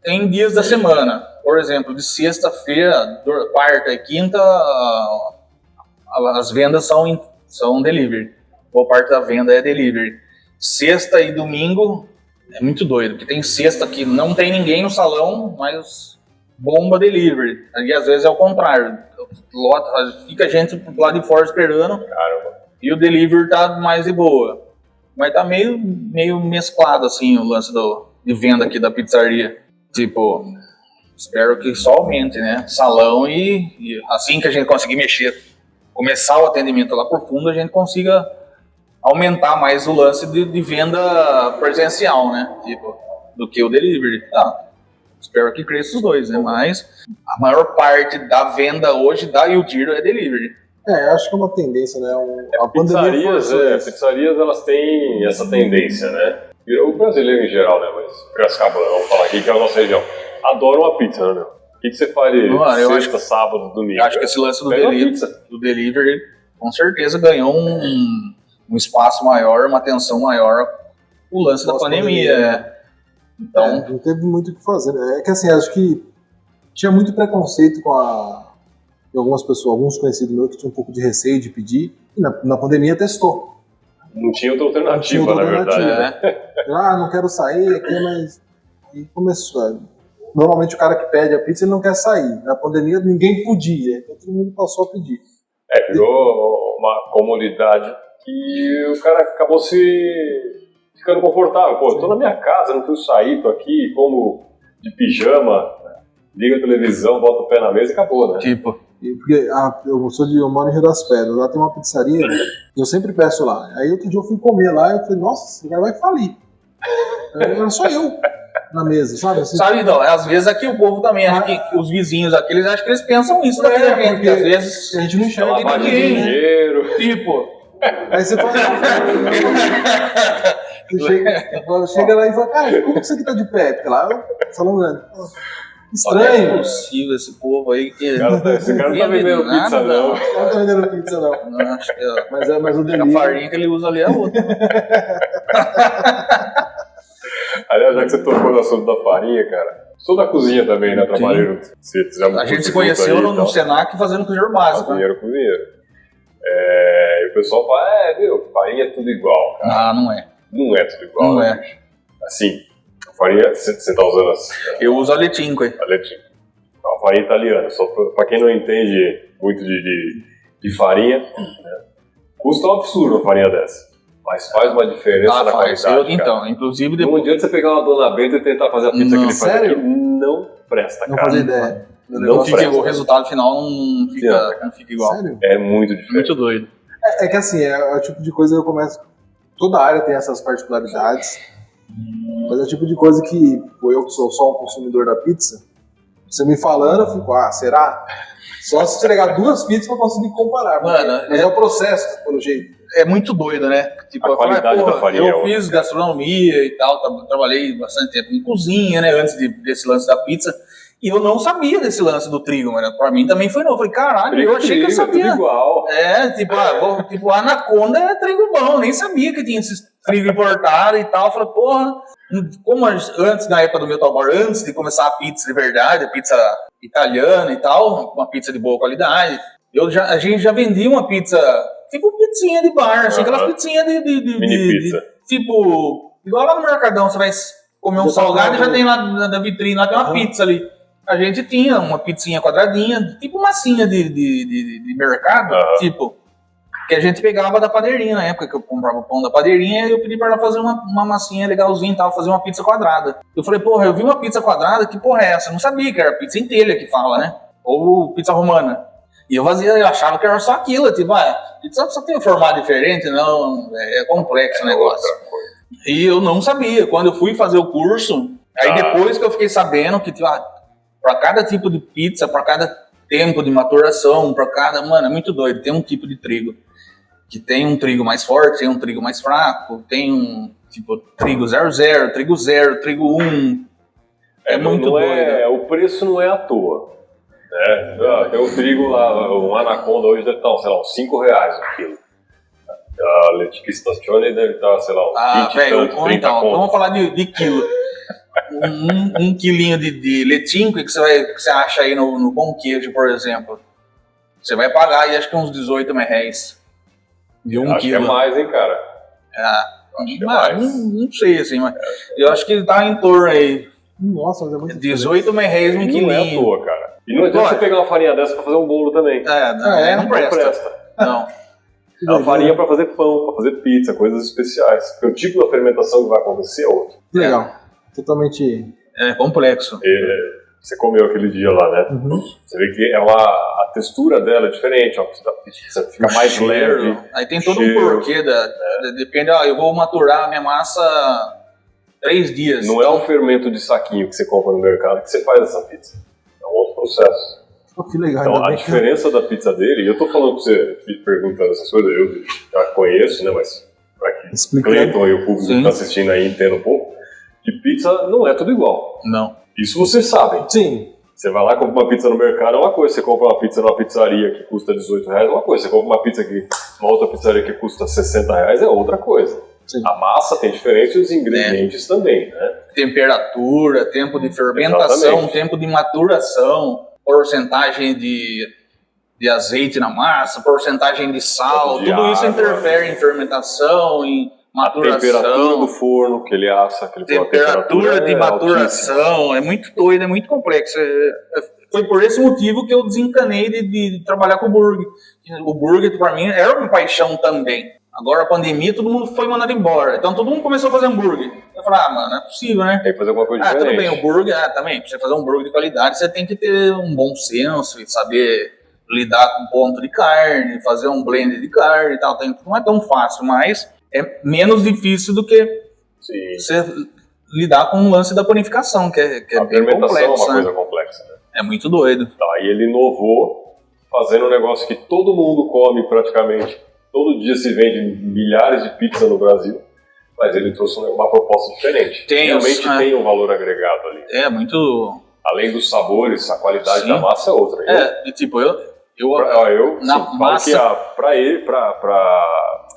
tem dias da semana, por exemplo, de sexta-feira, quarta e quinta, as vendas são são delivery. Boa parte da venda é delivery. Sexta e domingo é muito doido, porque tem sexta que não tem ninguém no salão, mas bomba delivery. E às vezes é o contrário. Fica gente lá de fora esperando. Caramba. E o delivery tá mais de boa. Mas tá meio mesclado, assim, o lance de venda aqui da pizzaria. Tipo, espero que só aumente, né? Salão e assim que a gente conseguir mexer, começar o atendimento lá por fundo, a gente consiga aumentar mais o lance de venda presencial, né? Tipo, do que o delivery. Espero que cresça os dois, né? Mas a maior parte da venda hoje da Yudiro é delivery. Acho que é uma tendência, né? A pandemia Pizzarias, elas têm essa tendência, né? O brasileiro em geral, né? Mas Piracicaba, vamos falar aqui que é a nossa região. Adora uma pizza, né? O que você faria sexta, sábado, domingo? Eu acho que esse lance do delivery com certeza ganhou um espaço maior, uma atenção maior, o lance da pandemia. Então, não teve muito o que fazer, né? É que assim, acho que tinha muito preconceito de algumas pessoas, alguns conhecidos meus que tinham um pouco de receio de pedir, e na pandemia testou. Não tinha outra alternativa, na verdade. Não quero sair aqui, mas... E começou. Normalmente o cara que pede a pizza, ele não quer sair. Na pandemia ninguém podia, então todo mundo passou a pedir. Virou uma comodidade que o cara acabou ficando confortável. Pô, eu tô na minha casa, não preciso sair, tô aqui, como de pijama, liga a televisão, bota o pé na mesa e acabou, né? Porque eu moro em Rio das Pedras, lá tem uma pizzaria, eu sempre peço lá. Aí outro dia eu fui comer lá e eu falei, nossa, esse lugar vai falir. Era só eu na mesa, sabe? Assim, sabe, então, às vezes aqui o povo também acha que os vizinhos aqui, eles acham que eles pensam isso daqui da gente, porque às vezes a gente não enxerga ninguém. Dinheiro. Aí você fala... chega lá e fala, cara, como que isso aqui tá de pé? Porque lá é salão grande. Estranho. É possível esse povo aí que... Esse cara não tá vendendo pizza, não. Não tá vendendo pizza, não. Acho que mas o delivery... A farinha que ele usa ali é outra. Aliás, já que você tocou no assunto da farinha, cara, sou da cozinha também, né? Trabalhei A gente se conheceu no Senac fazendo cozinheiro básico. Cozinheiro. E o pessoal fala, farinha é tudo igual, cara. Não é. Não é tudo igual. Não né? Assim, a farinha, você tá usando Eu uso a Letinque. A farinha italiana, só pra quem não entende muito de farinha, né? Custa um absurdo uma farinha dessa. Mas faz uma diferença na qualidade, então, inclusive depois... Não adianta você pegar uma Dona Benta e tentar fazer a pizza que ele faz aqui. Não presta, cara. Não faz ideia. Não fica, o resultado final não fica igual. Sério? É muito diferente. Muito doido. É que assim, é o tipo de coisa que eu começo... Toda área tem essas particularidades, mas é o tipo de coisa que eu que sou só um consumidor da pizza, você me falando, eu fico, será? Só se entregar 2 pizzas pra conseguir comparar. Mano, mas é o processo, pelo jeito. É muito doido, né? Tipo, a qualidade da farinha. Eu fiz gastronomia e tal, trabalhei bastante tempo em cozinha, né? Antes desse lance da pizza. E eu não sabia desse lance do trigo, mano. Pra mim também foi novo. Eu falei, caralho, eu achei que eu sabia. É tudo igual. Tipo, Anaconda é trigo bom. Eu nem sabia que tinha esses trigo importado e tal. Eu falei, porra, como antes, na época do meu sabor, antes de começar a pizza de verdade, a pizza italiana e tal, uma pizza de boa qualidade, a gente já vendia uma pizza, tipo pizzinha de bar, assim, aquelas pizzinhas de mini pizza. Tipo, igual lá no Mercadão, você vai comer um salgado e já tem lá na vitrine, lá tem uma pizza ali. A gente tinha uma pizzinha quadradinha, tipo massinha de mercado, tipo, que a gente pegava da padeirinha na época, que eu comprava o pão da padeirinha e eu pedi pra ela fazer uma massinha legalzinha e tal, fazer uma pizza quadrada. Eu falei, porra, eu vi uma pizza quadrada, que porra é essa? Eu não sabia que era pizza em telha que fala, né? Ou pizza romana. E eu achava que era só aquilo, tipo, pizza só tem um formato diferente, não, é complexo o negócio. E eu não sabia, quando eu fui fazer o curso, aí depois que eu fiquei sabendo que, pra cada tipo de pizza, pra cada tempo de maturação, pra cada... Mano, é muito doido. Tem um tipo de trigo que tem um trigo mais forte, tem um trigo mais fraco, tem um tipo trigo 00, trigo 0, trigo 1. É muito doido. O preço não é à toa. Né? Tem o trigo lá, um Anaconda hoje deve estar, sei lá, uns R$5 o quilo. A Letica Stazione deve estar, sei lá, uns 20 tanto, 30 então, vamos falar de quilo. Um quilinho de letinho que você acha aí no Pão Queijo, por exemplo, você vai pagar aí acho que uns R$18. De 1 Acho quilo. que é mais, hein, cara? Acho que é mais. Não sei, assim, mas eu acho que ele tá em torno aí. Nossa, mas é muito 18 reais um quilinho. Não é à toa, cara. E não adianta você pegar uma farinha dessa pra fazer um bolo também. Não presta. Não. É uma farinha pra fazer pão, pra fazer pizza, coisas especiais. Porque o tipo da fermentação que vai acontecer é outro. Legal. Totalmente... É complexo. Você comeu aquele dia lá, né? Uhum. Você vê que a textura dela é diferente, ó, a pizza fica mais leve. Aí tem todo um porquê, depende, eu vou maturar a minha massa 3 dias. Não é um fermento de saquinho que você compra no mercado que você faz essa pizza. É um outro processo. Que legal. Então, a diferença da pizza dele, e eu tô falando pra você, perguntando essas coisas, eu já conheço, né, mas pra que Cleiton e o público que tá assistindo aí entenda um pouco, que pizza não é tudo igual. Não. Isso vocês sabem. Sim. Você vai lá e compra uma pizza no mercado, é uma coisa. Você compra uma pizza numa pizzaria que custa 18 reais, é uma coisa. Você compra uma pizza numa outra pizzaria que custa 60 reais, é outra coisa. Sim. A massa tem diferença e os ingredientes também, né? Temperatura, tempo de fermentação, tempo de maturação, porcentagem de azeite na massa, porcentagem de sal, tudo água, isso interfere em fermentação, em maturação. A temperatura do forno que ele assa, temperatura de maturação, altíssima. É muito doido, é muito complexo. Foi por esse motivo que eu desencanei de trabalhar com o burger. O burger, para mim, era uma paixão também. Agora a pandemia, todo mundo foi mandado embora. Então todo mundo começou a fazer hambúrguer. Eu falei, mano, não é possível, né? Tem que fazer alguma coisa diferente. Tudo bem, o burger, também, pra você fazer um burger de qualidade, você tem que ter um bom senso e saber lidar com ponto de carne, fazer um blend de carne e tal. Não é tão fácil, mas é menos difícil do que você lidar com o lance da panificação, que é bem complexo. A fermentação é uma coisa complexa, né? É muito doido. Tá, e ele inovou fazendo um negócio que todo mundo come praticamente. Todo dia se vende milhares de pizzas no Brasil, mas ele trouxe uma proposta diferente. Realmente tem um valor agregado ali. É, muito... Além dos sabores, a qualidade da massa é outra. E tipo, eu na massa...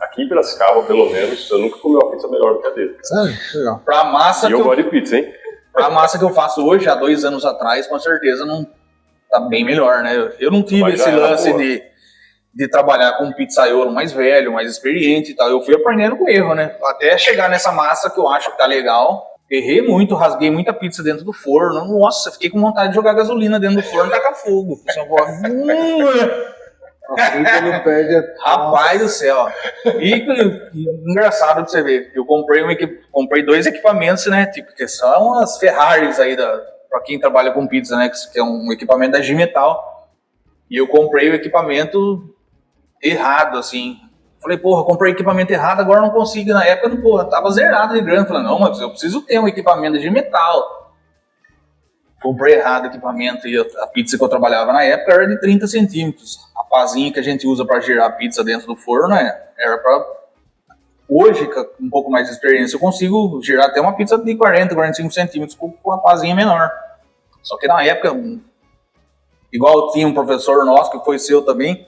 aqui em Piracicaba, pelo menos, eu nunca comi uma pizza melhor do que a dele. Sério? Legal. Pra massa eu gosto de pizza, hein? Pra massa que eu faço hoje, há 2 anos atrás, com certeza não tá bem melhor, né? Eu não tive esse lance de trabalhar com um pizzaiolo mais velho, mais experiente e tal. Eu fui aprendendo com erro, né? Até chegar nessa massa que eu acho que tá legal. Errei muito, rasguei muita pizza dentro do forno. Nossa, fiquei com vontade de jogar gasolina dentro do forno e tacar fogo. Não perde Rapaz do céu. E engraçado pra você ver, eu comprei 2 equipamentos, né? Tipo, que são as Ferraris aí pra quem trabalha com pizza, né? Que é um equipamento da G-Metal. E eu comprei o equipamento errado, assim. Falei, comprei equipamento errado, agora não consigo. Na época, tava zerado de grana. Falei, não, mas eu preciso ter um equipamento de metal. Comprei errado o equipamento e a pizza que eu trabalhava na época era de 30 centímetros. A pazinha que a gente usa para girar a pizza dentro do forno era para... Hoje, com um pouco mais de experiência, eu consigo girar até uma pizza de 40, 45 centímetros com uma pazinha menor. Só que na época, igual tinha um professor nosso, que foi seu também,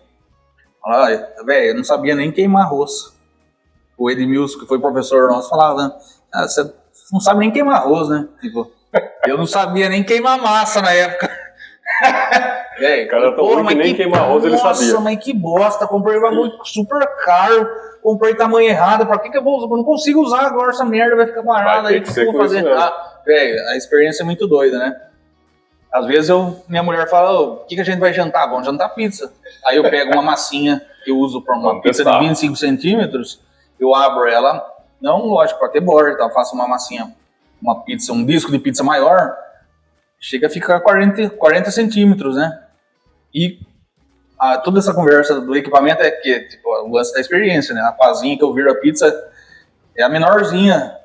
velho, eu não sabia nem queimar arroz. O Edmilson, que foi professor nosso, falava, você não sabe nem queimar arroz, né? Tipo, eu não sabia nem queimar massa na época. Véio, cara, que nem queimar arroz ele sabia. Nossa, mas que bosta, comprei um bagulho super caro, comprei tamanho errado, pra que eu vou usar? Eu não consigo usar agora essa merda, vai ficar parada aí, o que eu vou fazer? Velho, a experiência é muito doida, né? Às vezes minha mulher fala, o que a gente vai jantar? Vamos jantar pizza. Aí eu pego uma massinha que eu uso para uma pizza de 25 centímetros, eu abro ela, não, lógico, para ter borda, então eu faço uma massinha, um disco de pizza maior, chega a ficar 40 centímetros, né? E toda essa conversa do equipamento é que, tipo, o lance da experiência, né? A pazinha que eu viro a pizza é a menorzinha.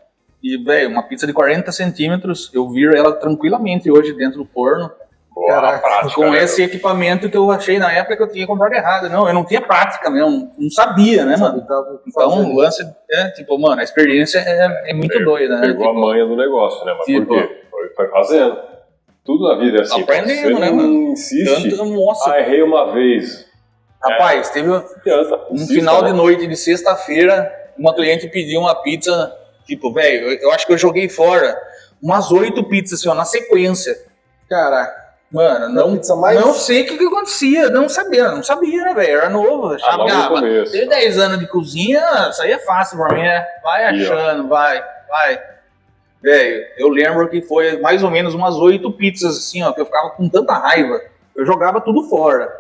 E, velho, uma pizza de 40 centímetros, eu viro ela tranquilamente hoje dentro do forno. Prática, com esse equipamento que eu achei na época que eu tinha comprado errado. Não, eu não tinha prática mesmo, não sabia, né, mano? Então, o lance a experiência é muito doida, né? Pegou a manha do negócio, né? Mas por quê? Foi fazendo. Tudo na vida é assim. Aprendendo, você né, não mano? insiste. Nossa. Errei uma vez. Rapaz, teve um final de noite de sexta-feira, uma cliente pediu uma pizza. Tipo, velho, eu acho que eu joguei fora umas 8 pizzas, assim, ó, na sequência. Caraca. Mano, não sei o que acontecia, não sabia, né, velho? Era novo, achava que tem 10 anos de cozinha, isso aí é fácil pra mim, né? Vai achando, vai. Velho, eu lembro que foi mais ou menos umas 8 pizzas, assim, ó, que eu ficava com tanta raiva, eu jogava tudo fora.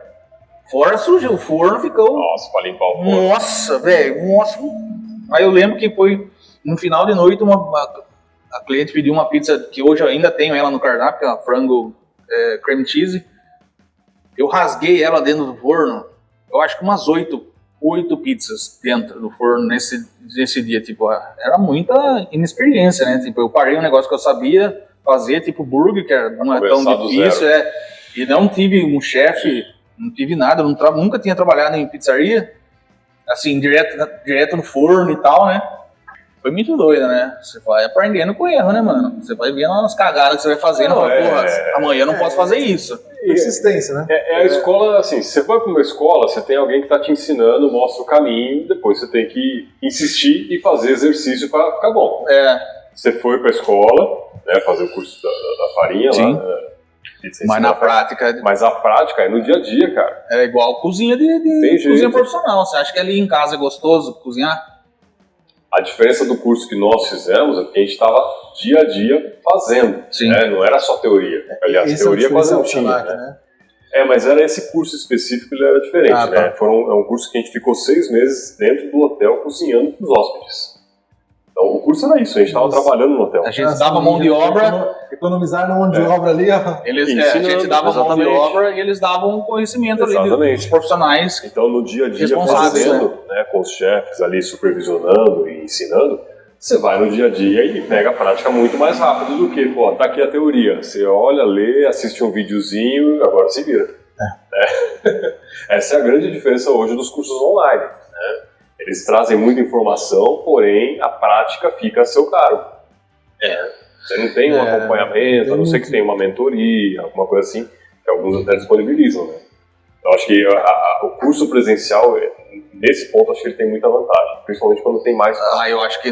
Fora surgiu, o forno ficou... Nossa, pra limpar o forno. Nossa, velho, nossa. Aí eu lembro que foi, no final de noite, a cliente pediu uma pizza, que hoje eu ainda tenho ela no cardápio, que é uma frango cream cheese. Eu rasguei ela dentro do forno, eu acho que umas 8 pizzas dentro do forno nesse dia, tipo, era muita inexperiência, né? Tipo, eu parei um negócio que eu sabia fazer, tipo burger, que não é tão difícil, e não tive um chefe, não tive nada, nunca tinha trabalhado em pizzaria, assim, direto no forno e tal, né? Foi muito doida, né? Você vai aprendendo com erro, né, mano? Você vai vendo as cagadas que você vai fazendo, porra, amanhã eu não posso fazer isso. Persistência, né? É a escola, assim, se você vai para uma escola, você tem alguém que tá te ensinando, mostra o caminho, depois você tem que insistir e fazer exercício para ficar bom. Você foi pra escola, né, fazer o curso da farinha. Sim. Lá, mas na prática... Mas a prática é no dia a dia, cara. É igual cozinha cozinha profissional. Você acha que ali em casa é gostoso cozinhar? A diferença do curso que nós fizemos é que a gente estava dia a dia fazendo, né? Não era só teoria. Aliás, teoria quase não tinha, né? Mas era esse curso específico, ele era diferente, né? É um curso que a gente ficou 6 meses dentro do hotel cozinhando para os hóspedes. Então o curso era isso, a gente estava trabalhando no hotel. A gente dava mão de obra... Economizar na mão de obra ali, ó. A gente dava mão de obra e eles davam conhecimento ali dos profissionais. Então no dia a dia fazendo, né, com os chefes ali supervisionando e ensinando, você vai no dia a dia e pega a prática muito mais rápido do que, tá aqui a teoria. Você olha, lê, assiste um videozinho, agora se vira. Essa é a grande diferença hoje dos cursos online, né? Eles trazem muita informação, porém a prática fica a seu cargo. Você não tem um acompanhamento, a não ser que tenha uma mentoria, alguma coisa assim, que alguns até disponibilizam, né? Então acho que o curso presencial, nesse ponto, acho que ele tem muita vantagem, principalmente quando tem mais... eu acho que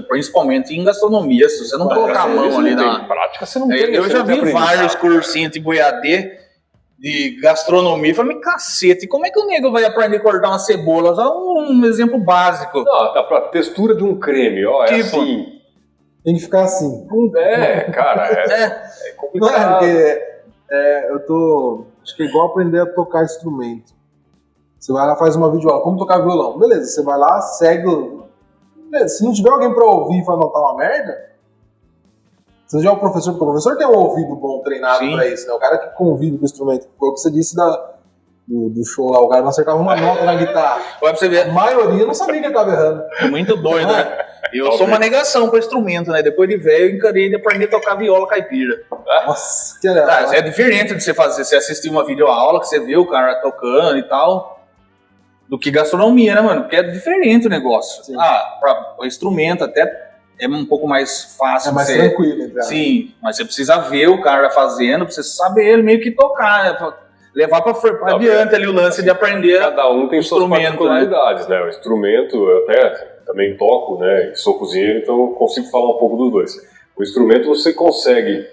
principalmente em gastronomia, se você não colocar a mão ali na... prática, você não tem. Eu já vi vários cursinhos tipo EAD de gastronomia, eu falei, cacete, como é que o nego vai aprender a cortar uma cebola? Só um exemplo básico. Não, a textura de um creme, é assim... Tem que ficar assim. Cara, é complicado. Não porque acho que é igual aprender a tocar instrumento. Você vai lá, faz uma videoaula, como tocar violão. Beleza, você vai lá, segue. Beleza, se não tiver alguém pra ouvir e pra anotar uma merda, você já é o professor, porque o professor tem um ouvido bom treinado pra isso, né? O cara que convive com o instrumento. Foi o que você disse do show lá, o cara não acertava uma nota na guitarra. Vai pra você ver. A maioria não sabia que ele tava errando. Muito doido, né? Eu sou uma negação para instrumento, né? Depois de velho, eu encarei de aprender a tocar viola caipira. Nossa, que legal. É diferente de você assistir uma videoaula que você vê o cara tocando e tal, do que gastronomia, né, mano? Porque é diferente o negócio. Sim. Para instrumento até é um pouco mais fácil. É mais tranquilo, então. Sim, mas você precisa ver o cara fazendo, pra você saber ele meio que tocar, né? Levar para adiante ali o lance de aprender. Cada um tem suas particularidades, né? O instrumento, eu até também toco, né? E sou cozinheiro, então eu consigo falar um pouco dos dois. O instrumento você consegue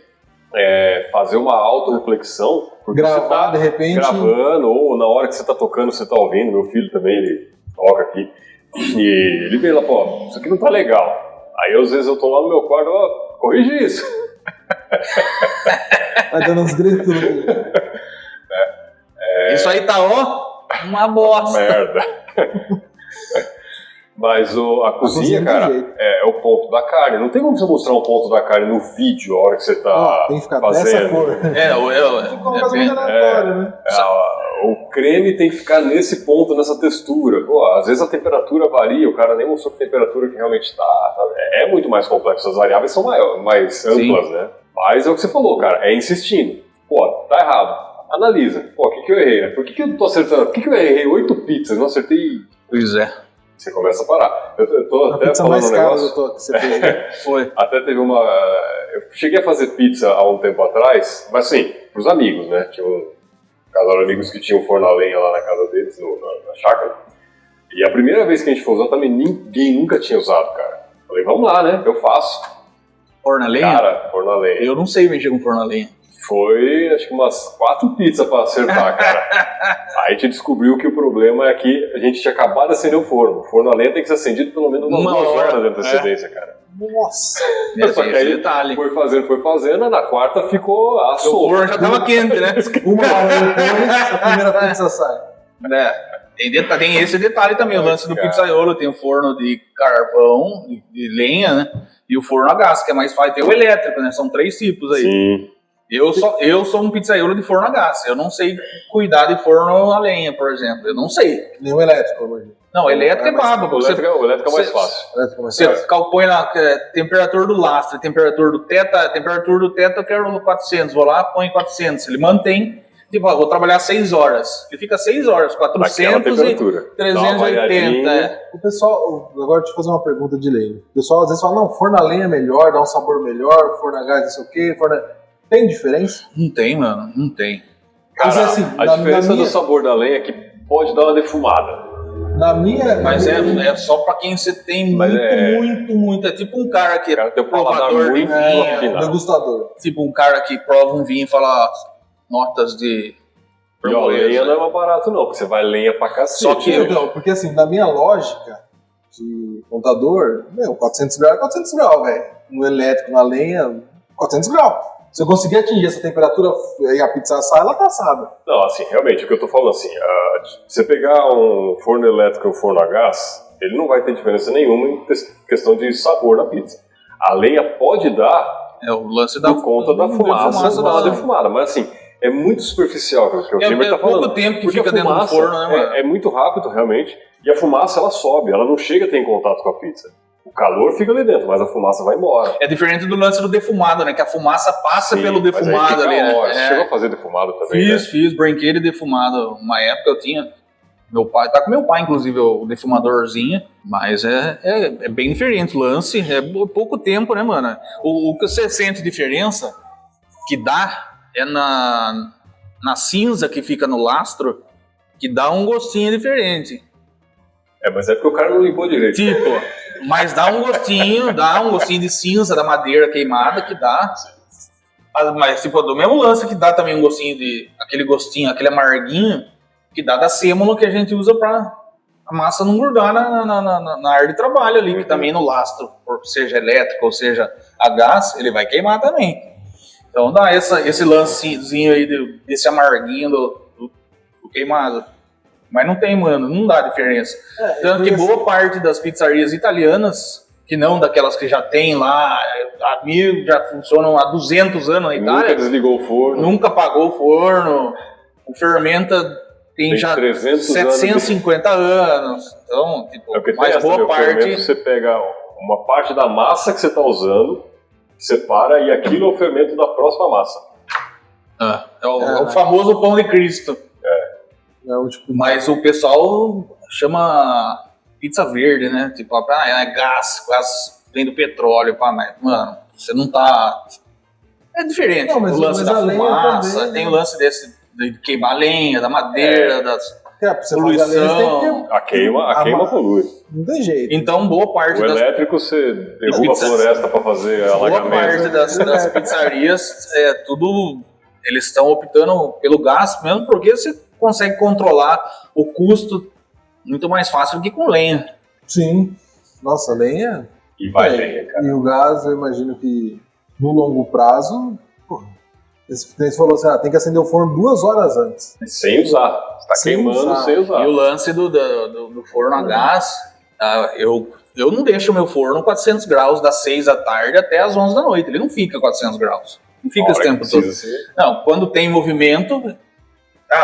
fazer uma autorreflexão, porque gravar, você tá de repente, gravando, ou na hora que você tá tocando, você tá ouvindo. Meu filho também, ele toca aqui, e ele vê lá, isso aqui não tá legal. Aí às vezes eu tô lá no meu quarto, corrige isso. Vai dando uns gritos. Isso aí tá, uma bosta. Merda. Mas a cozinha, cara, é o ponto da carne. Não tem como você mostrar um ponto da carne no vídeo, a hora que você tá tem que ficar fazendo. Dessa cor. Né? O creme tem que ficar nesse ponto, nessa textura. Às vezes a temperatura varia, o cara nem mostrou a temperatura que realmente tá. É muito mais complexo, as variáveis são mais amplas, né? Mas é o que você falou, cara, é insistindo. Tá errado. Analisa. O que eu errei? Por que eu não tô acertando? Por que eu errei 8 pizzas? Não acertei... Pois é. Você começa a parar. Eu tô até falando um negócio... Que você fez. Foi. Até teve uma... Eu cheguei a fazer pizza há um tempo atrás, mas assim, pros amigos, né? Tinha um casal de amigos que tinha um forno a lenha lá na casa deles, na chácara. E a primeira vez que a gente foi usar, também ninguém nunca tinha usado, cara. Falei, vamos lá, né? Eu faço. Forno a lenha? Cara, forno a lenha. Eu não sei mexer com forno a lenha. Foi, acho que umas 4 pizzas pra acertar, cara. Aí a gente descobriu que o problema é que a gente tinha acabado de acender o forno. O forno a lenha tem que ser acendido pelo menos umas 2 horas de antecedência, cara. Nossa! Só que aí foi fazendo, na quarta ficou assou. O forno já tava quente, né? Uma hora depois, a primeira pizza sai. Tem esse detalhe também, o lance do pizzaiolo, tem o forno de carvão, de lenha, né? E o forno a gás, que é mais fácil. Tem o elétrico, né? São 3 tipos aí. Sim. Eu sou um pizzaiolo de forno a gás. Eu não sei cuidar de forno a lenha, por exemplo. Eu não sei. Nem o elétrico, imagina. Não, elétrico é babo. O elétrico é mais fácil. Você põe lá temperatura do lastro, temperatura do teto eu quero 400. Vou lá, põe 400. Ele mantém. Tipo, vou trabalhar 6 horas. Ele fica 6 horas, 400 e 380. O pessoal, agora deixa eu fazer uma pergunta de lenha. O pessoal às vezes fala, não, forno a lenha é melhor, dá um sabor melhor, forno a gás não sei o quê, Tem diferença? Não tem, mano, não tem. Cara, Mas, assim, a diferença do sabor da lenha é que pode dar uma defumada. Mas é só pra quem você tem muito. É tipo um cara que é tem um paladar provador de muito vinho. Degustador. Tipo um cara que prova um vinho e fala notas de... E ó, lenha não é mais barato não, porque você vai lenha pra cacete. Só que porque assim, na minha lógica de contador, 400 graus é 400 graus, velho. No elétrico, na lenha, 400 graus. Se eu conseguir atingir essa temperatura e a pizza assar, ela tá assada. Não, assim, realmente, o que eu tô falando assim, você pegar um forno elétrico e um forno a gás, ele não vai ter diferença nenhuma em questão de sabor na pizza. A lenha pode dar o lance por conta da fumaça, dar uma defumada, mas assim, é muito superficial o que o Timber tá falando. É pouco tempo que porque fica dentro do forno, né, mano? É muito rápido, realmente, e a fumaça, ela sobe, ela não chega a ter em contato com a pizza. O calor fica ali dentro, mas a fumaça vai embora. É diferente do lance do defumado, né? Que a fumaça passa pelo defumado ali, né? Você chegou a fazer defumado também, Fiz brinquedo defumado. Uma época eu tinha... Meu pai, tá com meu pai, inclusive, o defumadorzinho, mas é bem diferente o lance, é pouco tempo, né, mano? O que você sente diferença, que dá, é na cinza que fica no lastro, que dá um gostinho diferente. Mas é porque o cara não limpou direito. Tipo, mas dá um gostinho de cinza da madeira queimada que dá. Mas, tipo, do mesmo lance que dá também um gostinho aquele amarguinho, que dá da sêmola que a gente usa pra a massa não grudar na área de trabalho ali, que também no lastro, seja elétrico ou seja a gás, ele vai queimar também. Então dá esse lancezinho aí desse amarguinho do queimado. Mas não tem, mano, não dá diferença. Tanto que boa parte das pizzarias italianas, que não daquelas que já tem lá, já funcionam há 200 anos na Itália. Nunca desligou o forno. Nunca apagou o forno. O fermenta tem já 750 anos. Então, tipo, mas boa parte... Você pega uma parte da massa que você está usando, separa e aquilo é o fermento da próxima massa. É o famoso pão de Cristo. Mas o pessoal chama pizza verde, né? Tipo, é gás vem do petróleo. Mas, mano, você não tá... É diferente. Não, o lance da fumaça, também, tem o lance de queimar lenha, da madeira, das poluição. A queima polui. Não tem jeito. Então, boa parte o elétrico, você derruba a floresta para fazer alagamento. Boa parte das pizzarias, eles estão optando pelo gás, mesmo porque você consegue controlar o custo muito mais fácil do que com lenha. Sim. Nossa, lenha... E vai lenha, cara. E o gás, eu imagino que no longo prazo... Você falou assim, tem que acender o forno 2 horas antes. Sem usar. Você tá queimando sem usar. E o lance do forno a gás, eu não deixo o meu forno 400 graus das 6 da tarde até as 11 da noite. Ele não fica 400 graus. Não fica esse tempo todo. Não, quando tem movimento,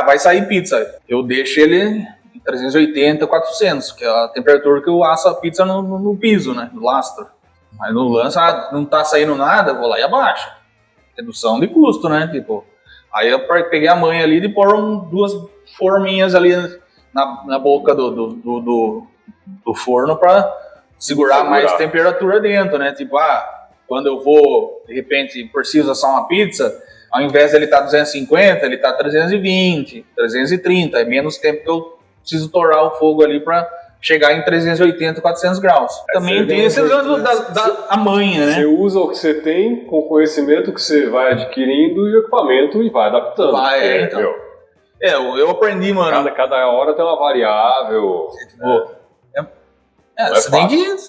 vai sair pizza. Eu deixo ele em 380, 400, que é a temperatura que eu asso a pizza no piso, né? No lastro. Mas no lance, não tá saindo nada, eu vou lá e abaixo. Redução de custo, né? Tipo, aí eu peguei a manha ali de pôr 2 forminhas ali na boca do forno para segurar mais temperatura dentro, né? Tipo, quando eu vou, de repente, preciso assar uma pizza, ao invés de ele estar 250, ele está 320, 330. É menos tempo que eu preciso torar o fogo ali para chegar em 380, 400 graus. Também tem esse lance da manha, né? Você usa o que você tem, com o conhecimento que você vai adquirindo e o equipamento e vai adaptando. Então. Eu aprendi, mano. Cada hora tem uma variável. Você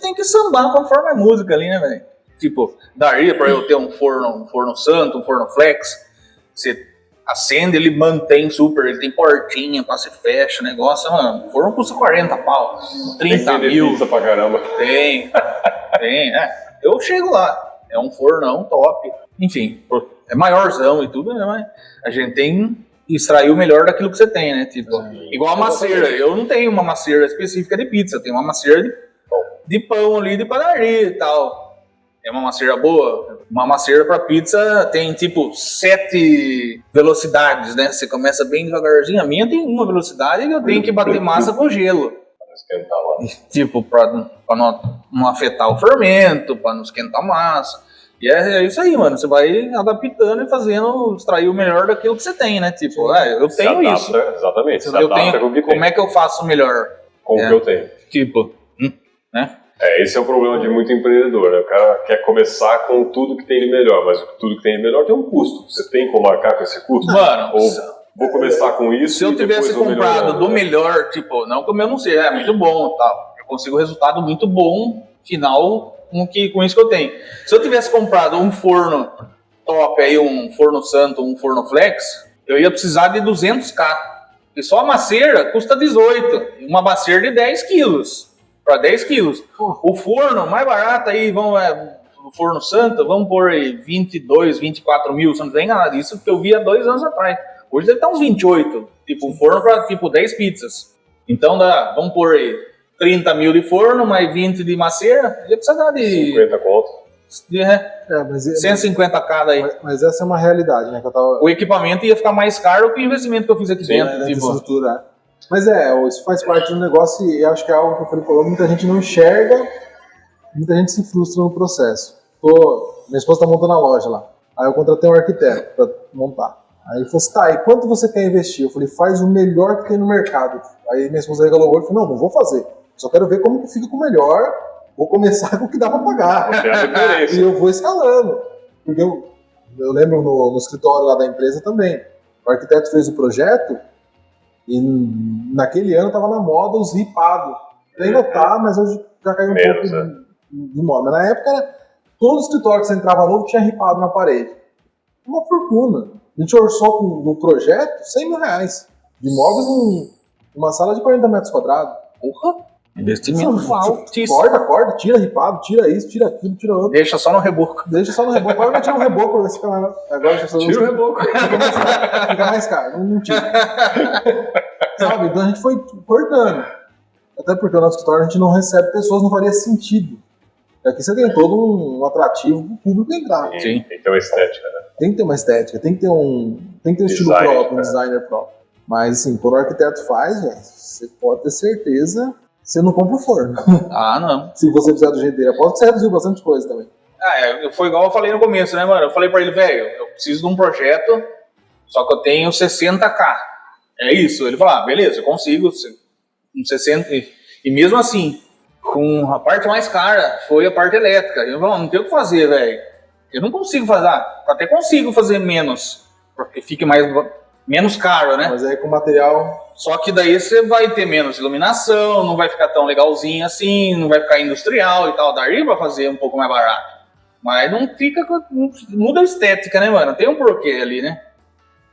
tem que sambar conforme a música ali, né, velho? Tipo, daria pra eu ter um forno santo, um forno flex. Você acende, ele mantém super, ele tem portinha, quase fecha o negócio. Mano, o forno custa 40 pau, 30 mil. Pizza pra caramba. Tem. Eu chego lá. É um fornão top. Enfim, é maiorzão e tudo, né? Mas a gente tem que extrair o melhor daquilo que você tem, né? Tipo, igual a maceira. Eu não tenho uma maceira específica de pizza, eu tenho uma maceira de pão ali, de padaria e tal. É uma maceira boa. Uma maceira para pizza tem tipo 7 velocidades, né? Você começa bem devagarzinho. A minha tem uma velocidade e eu tenho que bater massa com gelo. Esquentar lá. Tipo, para não afetar o fermento, para não esquentar a massa. E é isso aí, mano. Você vai adaptando e fazendo, extrair o melhor daquilo que você tem, né? Tipo, eu tenho isso. Exatamente. Como é que eu faço melhor? Com o que eu tenho. Tipo, né? Esse é o problema de muito empreendedor, né? O cara quer começar com tudo que tem de melhor, mas tudo que tem de melhor tem um custo. Você tem como marcar com esse custo? Mano, ou vou começar com isso. Se eu tivesse comprado do melhor, tipo, não que o meu não seja, é muito bom, tal. Eu consigo um resultado muito bom, final, com isso que eu tenho. Se eu tivesse comprado um forno top aí, um forno santo, um forno flex, eu ia precisar de 200k. E só a maceira custa 18, uma maceira de 10 quilos. Para 10 quilos. O forno mais barato aí, o forno santo, vamos pôr aí 22, 24 mil, se não tem nada disso, que eu vi há 2 anos atrás. Hoje deve estar uns 28, tipo um forno para tipo 10 pizzas. Então vamos pôr aí 30 mil de forno, mais 20 de maceira, ia precisar de 50 conto. 150 cada aí. Mas essa é uma realidade, né? Que eu tava... O equipamento ia ficar mais caro que o investimento que eu fiz aqui dentro. Tipo... estrutura. Mas isso faz parte do negócio e acho que é algo que eu falei, muita gente não enxerga, muita gente se frustra no processo. Minha esposa está montando a loja lá, aí eu contratei um arquiteto para montar. Aí ele falou assim, tá, e quanto você quer investir? Eu falei, faz o melhor que tem no mercado. Aí minha esposa regalou o olho e falou, não vou fazer, só quero ver como que fica com o melhor, vou começar com o que dá para pagar. E eu vou escalando. Porque eu lembro no escritório lá da empresa também, o arquiteto fez o projeto, e naquele ano tava na moda os ripados. Ainda tá, mas hoje já caiu um pouco de moda. Na época, todo escritório que você entrava novo tinha ripado na parede. Uma fortuna. A gente orçou no projeto 100 mil reais. De imóveis numa sala de 40 metros quadrados. Porra! Investimento altíssimo. Corta, tira ripado, tira isso, tira aquilo, tira outro. Deixa só no reboco. Agora vai tirar um reboco pra ver se fica mais... Agora tira o reboco. Fica mais caro. Não tira. Sabe? Então a gente foi cortando. Até porque o nosso escritório a gente não recebe pessoas, não faria sentido. Aqui você tem todo um atrativo pro público entrar. Sim, tem que ter uma estética, né? Tem que ter uma estética, tem que ter um estilo próprio, um designer próprio. Mas assim, quando o arquiteto faz, você pode ter certeza... Você não compra o forno. Ah, não. Se você fizer do jeito dele. Aposto que você reduziu bastante coisa também. Foi igual eu falei no começo, né, mano? Eu falei pra ele, velho, eu preciso de um projeto, só que eu tenho 60k. É isso. Ele falou, beleza, eu consigo. Com 60. E mesmo assim, com a parte mais cara, foi a parte elétrica. Eu falei, não tem o que fazer, velho. Eu não consigo fazer. Até consigo fazer menos, porque fique menos caro, né? Mas aí com material... Só que daí você vai ter menos iluminação, não vai ficar tão legalzinho assim, não vai ficar industrial e tal. Daí pra fazer um pouco mais barato. Mas não fica... Não muda a estética, né, mano? Tem um porquê ali, né?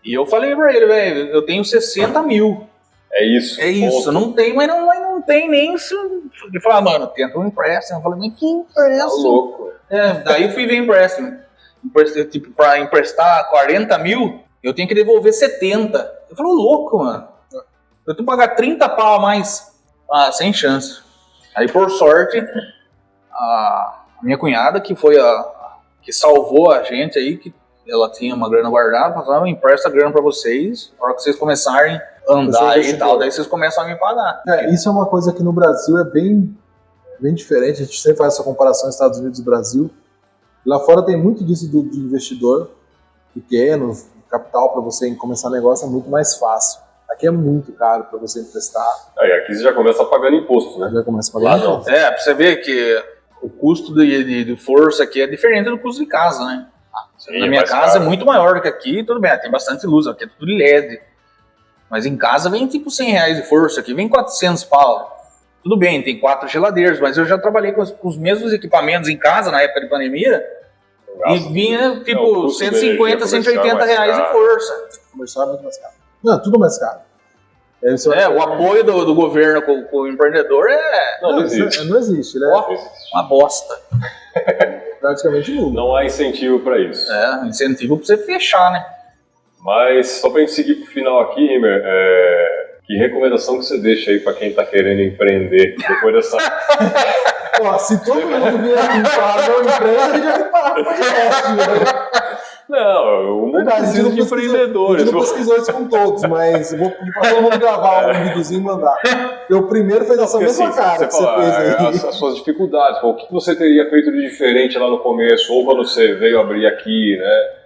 E eu falei pra ele, velho, eu tenho 60 mil. É isso. É isso, não tem, mas não tem nem isso. Ele falou, mano, tenta um empréstimo. Eu falei, mas que empréstimo? Tá louco. Daí fui ver empréstimo. Tipo, pra emprestar 40 mil, eu tenho que devolver 70. Eu falei, louco, mano. Eu tenho que pagar 30 pau a mais. Sem chance. Aí, por sorte, a minha cunhada, que foi que salvou a gente aí, que ela tinha uma grana guardada, falou, empresta a grana pra vocês, na hora que vocês começarem a andar e tal, daí vocês começam a me pagar. Isso é uma coisa que no Brasil é bem diferente, a gente sempre faz essa comparação Estados Unidos e Brasil. Lá fora tem muito disso de investidor pequeno, capital para você começar negócio é muito mais fácil. Aqui é muito caro para você emprestar. Aí aqui você já começa pagando imposto, né? Já começa a pagar imposto. Pra você ver que o custo de força aqui é diferente do custo de casa, né? Sim, Na minha mais casa caro. é muito maior do que aqui, tudo bem, tem bastante luz, aqui é tudo LED. Mas em casa vem tipo 100 reais de força, aqui vem 400 pau. Tudo bem, tem 4 geladeiras, mas eu já trabalhei com os mesmos equipamentos em casa na época de pandemia e vinha tipo o custo da 150, energia 180 comercial é reais mais de caro. força. Comercial é muito mais caro. Não, tudo mais caro. Aí você vai O apoio do governo com o empreendedor é Não existe. Não existe, né? Não existe. uma bosta. Praticamente nulo. Não há incentivo para isso. Incentivo pra você fechar, né? Mas só pra gente seguir pro final aqui, Rimer, que recomendação que você deixa aí pra quem tá querendo empreender depois dessa... Ó, se todo mundo vier aqui falar não empresa, a gente vai parar com o podcast, né? Não, o mundo Verdade, precisa de empreendedores. A gente não pesquisou isso com todos, mas eu vou pedir pra todo mundo gravar um videozinho e mandar. Eu primeiro fez essa Porque, mesma assim, cara que você fala, fez aí. as suas dificuldades, o que você teria feito de diferente lá no começo, ou quando você veio abrir aqui, né?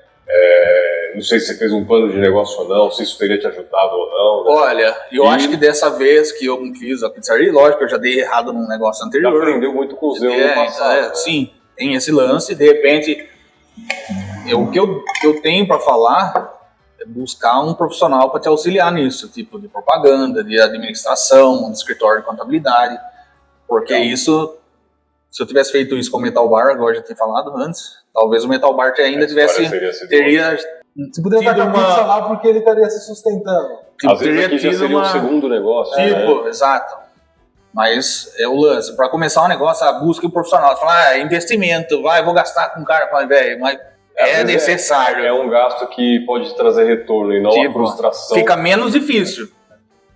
Não sei se você fez um plano de negócio ou não, se isso teria te ajudado ou não. Né? Olha, eu acho que dessa vez que eu fiz a pizzaria, lógico, eu já dei errado num negócio Já anterior. aprendeu muito com os erros no passado. Né? Sim, tem esse lance, de repente, o que eu tenho para falar é buscar um profissional para te auxiliar nisso, tipo de propaganda, de administração, de escritório de contabilidade, porque isso, se eu tivesse feito isso com o Metal Bar, agora já tinha falado antes, talvez o Metal Bar ainda teria Se puder estar com a tido pizza lá porque ele estaria se sustentando. Às vezes aqui já seria um segundo negócio. Tipo, né? exato. Mas é o lance. Para começar um negócio, a busca o profissional. Falar, investimento, vou gastar com o cara. Fala, velho, mas é necessário. É um gasto que pode trazer retorno e não a frustração. Fica menos difícil.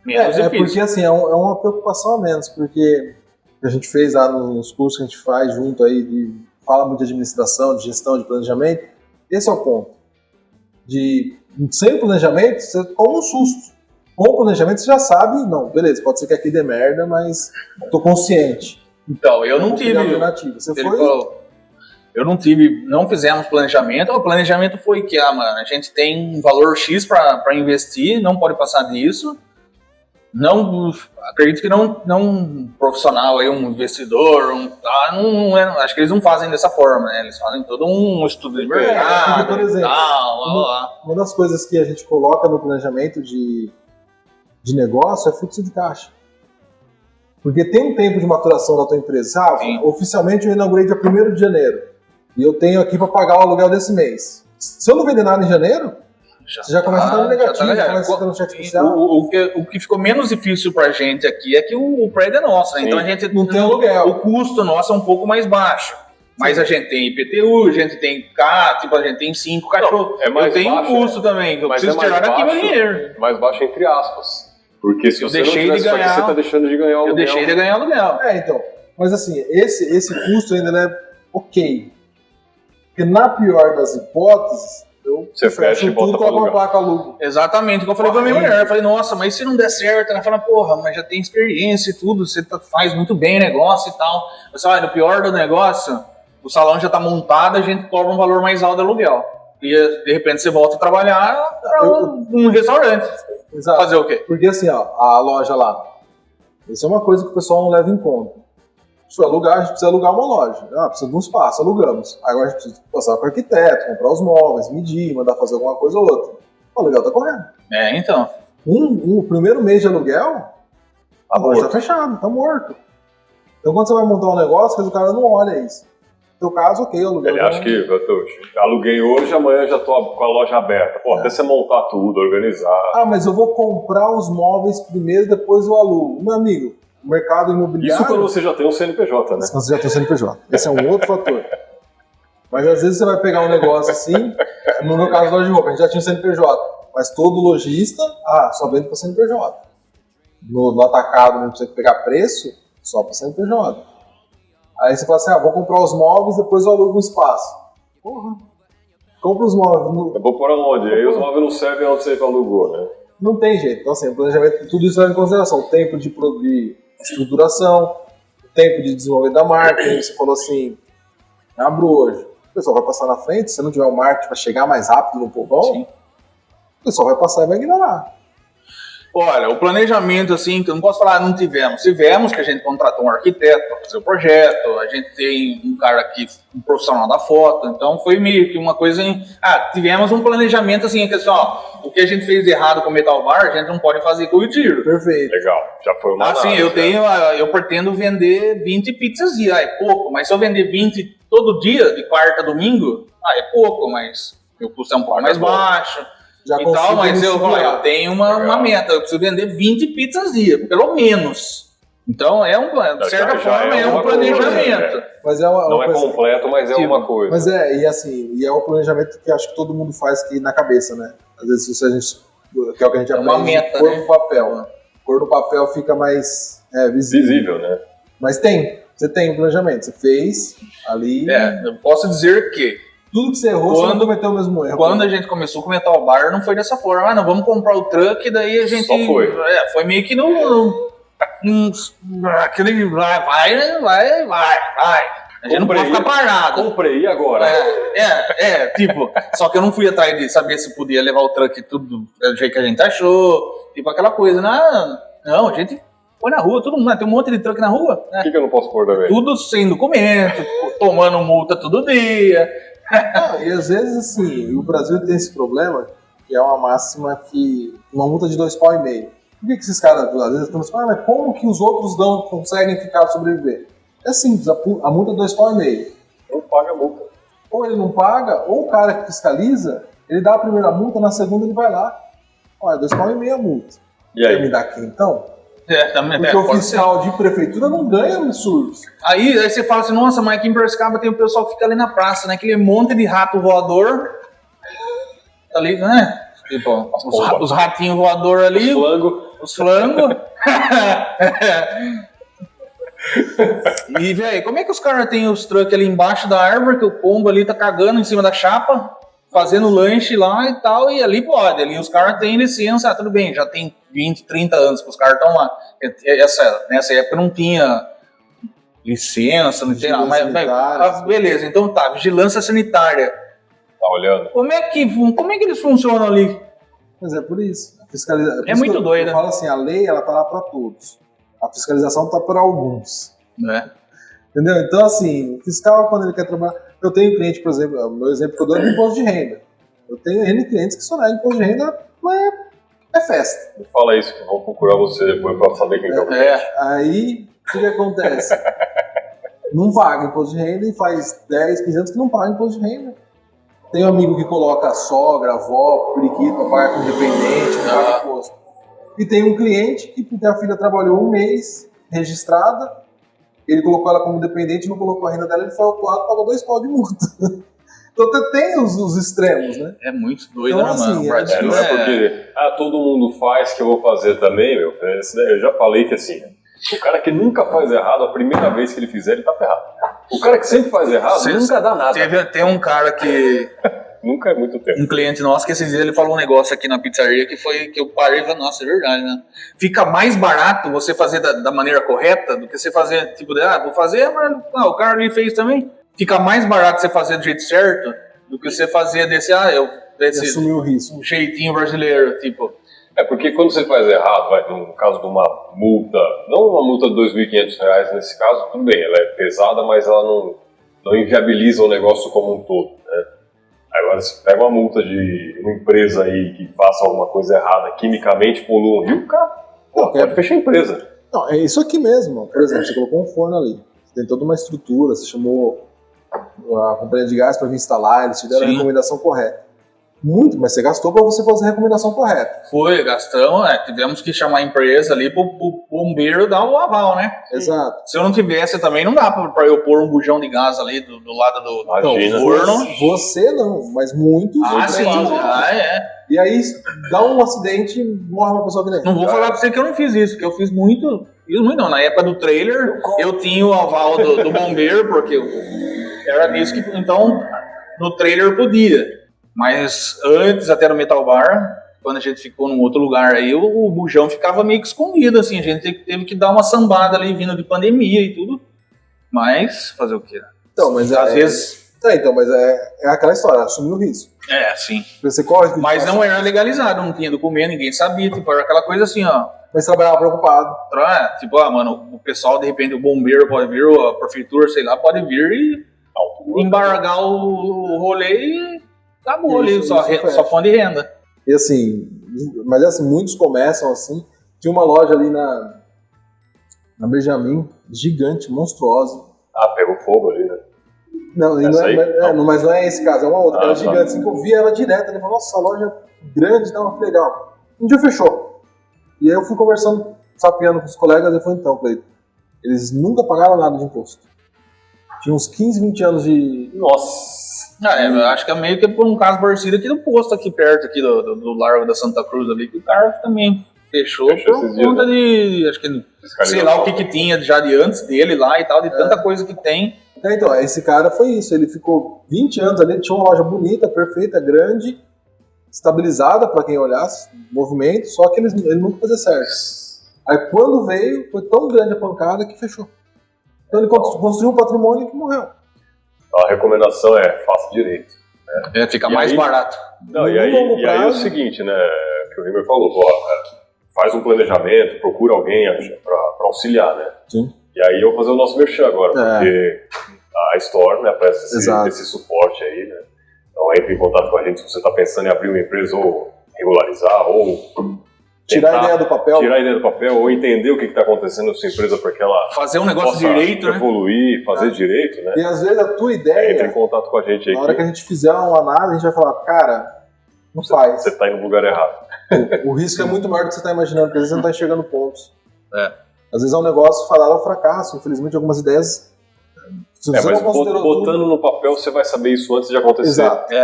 Menos difícil. Porque assim, é uma preocupação a menos, porque a gente fez lá nos cursos que a gente faz junto aí, fala muito de administração, de gestão, de planejamento. Esse é o ponto. Sem o planejamento, você toma um susto. Com o planejamento, você já sabe, não, beleza, pode ser que aqui dê merda, mas tô consciente. Então, eu não tive. Eu não tive, não fizemos planejamento. O planejamento foi que, mano, a gente tem um valor X para investir, não pode passar disso. Não, acredito que não um profissional, aí, um investidor, acho que eles não fazem dessa forma, né? Eles fazem todo um estudo de mercado, por exemplo, uma das coisas que a gente coloca no planejamento de negócio é fluxo de caixa. Porque tem um tempo de maturação da tua empresa. Oficialmente eu inaugurei dia 1º de janeiro e eu tenho aqui para pagar o aluguel desse mês. Se eu não vender nada em janeiro, você já começa a estar no negativo, começa a estar no cheque especial. O que ficou menos difícil pra gente aqui é que o prédio é nosso, né? Então a gente não tem aluguel. O custo nosso é um pouco mais baixo. Mas a gente tem IPTU, a gente tem a gente tem 5 cachorros. Eu tenho um custo também, que eu preciso tirar daqui meu dinheiro. Mais baixo entre aspas. Porque se você não tivesse isso aqui, você está deixando de ganhar o aluguel. Eu deixei de ganhar aluguel. Então. Mas assim, esse custo ainda é ok. Porque na pior das hipóteses, você fecha e bota com uma placa alugo. Exatamente, o que eu falei pra minha mulher. Eu falei, nossa, mas se não der certo, ela fala, porra, mas já tem experiência e tudo, você faz muito bem o negócio e tal. Eu falei, no pior do negócio, o salão já tá montado, a gente cobra um valor mais alto de aluguel. E de repente você volta a trabalhar para um restaurante. Exato. Fazer o quê? Porque assim, a loja lá, isso é uma coisa que o pessoal não leva em conta. Se alugar, a gente precisa alugar uma loja. Precisa de um espaço, alugamos. Agora a gente precisa passar com o arquiteto, comprar os móveis, medir, mandar fazer alguma coisa ou outra. O aluguel tá correndo. Então. O primeiro mês de aluguel, a loja tá fechada, tá morto. Então quando você vai montar um negócio, o cara não olha isso. No teu caso, ok, o aluguel. Ele acha que eu aluguei hoje, amanhã já tô com a loja aberta. Até você montar tudo, organizar. Mas eu vou comprar os móveis primeiro, depois eu alugo. Meu amigo, o mercado imobiliário... Isso quando você já tem um CNPJ, né? Quando você já tem um CNPJ. Esse é um outro fator. Mas às vezes você vai pegar um negócio assim, no meu caso, loja de roupa, a gente já tinha um CNPJ. Mas todo lojista, só vende para CNPJ. No atacado, não precisa pegar preço, só para CNPJ. Aí você fala assim, vou comprar os móveis, depois eu alugo um espaço. Porra. Compra os móveis. Eu vou por aonde? Aí os móveis não servem onde você alugou, né? Não tem jeito. Então assim, o planejamento, tudo isso leva em consideração. O tempo de estruturação, o tempo de desenvolver da marca. Você falou assim, abro hoje. O pessoal vai passar na frente, se não tiver o marketing para chegar mais rápido no povão, o pessoal vai passar e vai ignorar. Olha, o planejamento, assim, que eu não posso falar, não tivemos. Tivemos, que a gente contratou um arquiteto para fazer o projeto, a gente tem um cara aqui, um profissional da foto, então foi meio que uma coisa tivemos um planejamento, assim, que assim, ó, o que a gente fez de errado com o Metal Bar, a gente não pode fazer com o tiro. Perfeito. Legal, já foi uma Assim, eu pretendo vender 20 pizzas dia, é pouco, mas se eu vender 20 todo dia, de quarta a domingo, é pouco, mas meu custo é um pouco mais baixo. Já E tal, mas eu tenho uma Legal. meta, eu preciso vender 20 pizzas dia, pelo menos. Então, de certa forma, é um planejamento. Coisa, Mas é uma não é coisa... completo, mas é uma coisa. Mas e é um planejamento que acho que todo mundo faz aqui na cabeça, né? Às vezes se a gente, que é o que a gente aprende, uma meta, cor né? no papel. Cor no papel fica mais visível. Visível, né? Mas você tem um planejamento, você fez ali, Eu posso dizer que tudo que você errou, você não cometeu o mesmo erro. quando a gente começou com o Metal Bar, não foi dessa forma. Não, vamos comprar o truck, daí a gente... Só foi. Foi meio que aquele vai. A gente não pode ficar parado. Comprei, e agora? Tipo, só que eu não fui atrás de saber se podia levar o truck tudo do jeito que a gente achou, tipo aquela coisa, não, a gente põe na rua, todo mundo, tem um monte de truck na rua, né? O que eu não posso pôr também? Tudo sem documento, tomando multa todo dia. E às vezes, assim, o Brasil tem esse problema, que é uma máxima que uma multa de 2,5 pau. Por que esses caras, às vezes, estão falando, mas como que os outros não conseguem ficar sobreviver? É simples, a multa é 2,5 pau. Não paga a multa. Ou ele não paga, ou o cara que fiscaliza, ele dá a primeira multa, na segunda ele vai lá. Olha, 2,5 pau a multa. E aí? Quer me dar aqui então? Também, Porque o pode fiscal de prefeitura não ganha absurdos. Aí você fala assim, nossa, mas aqui em Piracicaba tem o pessoal que fica ali na praça, né? Aquele monte de rato voador. Tá ali, né? Tipo, os ratinhos voador ali. Os flangos. E, velho, como é que os caras têm os truques ali embaixo da árvore, que o pombo ali tá cagando em cima da chapa, fazendo lanche lá e tal, e ali pode. Ali os caras têm licença, tudo bem, já tem 20, 30 anos que os caras estão lá. Nessa época não tinha licença, não tinha, mas beleza, então tá, vigilância sanitária. Tá olhando? Como é que eles funcionam ali? Mas é por isso. A fiscalização, É muito doido, né? Eu falo assim, a lei ela tá lá para todos. A fiscalização tá para alguns. Né? Entendeu? Então, assim, o fiscal, quando ele quer trabalhar... Eu tenho cliente, por exemplo, o meu exemplo que eu dou é do imposto de renda. Eu tenho N clientes que só negam imposto de renda, mas é festa. Não fala isso, que vão procurar você depois pra saber quem é o cliente. Aí, o que acontece? Não paga imposto de renda e faz 10, 15 anos que não paga imposto de renda. Tem um amigo que coloca a sogra, avó, periquito pra pagar com dependente, não paga imposto. E tem um cliente que, porque a filha trabalhou um mês, registrada, ele colocou ela como dependente, não colocou a renda dela, ele foi autuado e pagou 2 pau de multa. Então tem os extremos, né? É muito doido, Então, né, mano? assim, O Brasil Não é porque todo mundo faz que eu vou fazer também, meu. Eu já falei que assim, o cara que nunca faz errado, a primeira vez que ele fizer, ele tá ferrado. O cara que sempre faz errado, nunca dá nada. Tem um cara que... Nunca é muito tempo. Um cliente nosso que esses dias ele falou um negócio aqui na pizzaria que foi que eu parei e falei, nossa, é verdade, né? Fica mais barato você fazer da maneira correta do que você fazer, tipo, vou fazer, mas o cara ali fez também. Fica mais barato você fazer do jeito certo do que você fazer desse Assumir o risco. jeitinho brasileiro, tipo. É porque quando você faz errado, no caso de uma multa, não uma multa de R$2.500 nesse caso, tudo bem, ela é pesada, mas ela não inviabiliza o negócio como um todo, né? Agora, se pega uma multa de uma empresa aí que faça alguma coisa errada, quimicamente polua um rio, o cara pode fechar a empresa. Não, é isso aqui mesmo. Por exemplo, você colocou um forno ali, você tem toda uma estrutura, você chamou a companhia de gás para vir instalar, eles te deram a recomendação correta. Muito, mas você gastou para você fazer a recomendação correta. Foi, gastamos, tivemos que chamar a empresa ali pro bombeiro dar o aval, né? Exato. Se eu não tivesse também, não dá pra eu pôr um bujão de gás ali do lado do forno. Você não, mas muitos. Sim. E aí dá um acidente e morre uma pessoa que nem. Não vou falar pra você que eu não fiz isso, que eu fiz muito não. Na época do trailer, eu tinha o aval do bombeiro, porque era nisso que, então, no trailer podia. Mas antes, até no Metal Bar, quando a gente ficou num outro lugar aí, o bujão ficava meio que escondido, assim, a gente teve que dar uma sambada ali, vindo de pandemia e tudo. Mas, fazer o quê? Então, mas às vezes Então, mas é aquela história, assumir o risco. Sim. Você corre. Mas não era legalizado, não tinha documento, ninguém sabia, tipo, era aquela coisa assim, ó. Mas trabalhava preocupado. Tipo, mano, o pessoal, de repente, o bombeiro pode vir, ou a prefeitura, sei lá, pode vir e embargar o rolê e acabou ali, só fonte de renda. E assim, mas assim, muitos começam assim. Tinha uma loja ali na Benjamin, gigante, monstruosa. Pegou fogo ali, né? Não, mas não é esse caso, é uma outra. Ela gigante, assim, que eu via ela direto. Ele falou, nossa, essa loja grande, não, que legal. Um dia fechou. E aí eu fui conversando, sapeando com os colegas, e falei, então, Cleiton, eles nunca pagaram nada de imposto. Tinha uns 15, 20 anos de... Nossa! Eu acho que é meio que por um caso parecido aqui do posto, aqui perto aqui do Largo da Santa Cruz ali, que o cara também fechou por conta de, acho que, sei lá o que tinha já de antes dele lá e tal, de tanta coisa que tem. Então, esse cara foi isso, ele ficou 20 anos ali, tinha uma loja bonita, perfeita, grande, estabilizada para quem olhasse, movimento, só que ele nunca fazia certo. Aí quando veio, foi tão grande a pancada que fechou. Então ele construiu um patrimônio que morreu. A recomendação é, faça direito. Né? Fica mais barato. Não, e aí é o seguinte, né, que o Rimer falou, faz um planejamento, procura alguém para auxiliar, né? Sim. E aí eu vou fazer o nosso merchan agora, porque a Store, né, presta esse suporte aí, né? Então entre em contato com a gente se você está pensando em abrir uma empresa ou regularizar, ou tirar a ideia do papel, ou entender o que está acontecendo na sua empresa para que ela fazer um negócio direito, evoluir, fazer direito, né? E às vezes a tua ideia, entra em contato com a gente aí. Na hora que a gente fizer uma análise, a gente vai falar, cara, não faz. Você está indo no lugar errado. O risco é muito maior do que você está imaginando, porque às vezes você não está enxergando pontos. Às vezes é um negócio fadado ao fracasso. Infelizmente, algumas ideias... mas botando no papel, você vai saber isso antes de acontecer. Exato.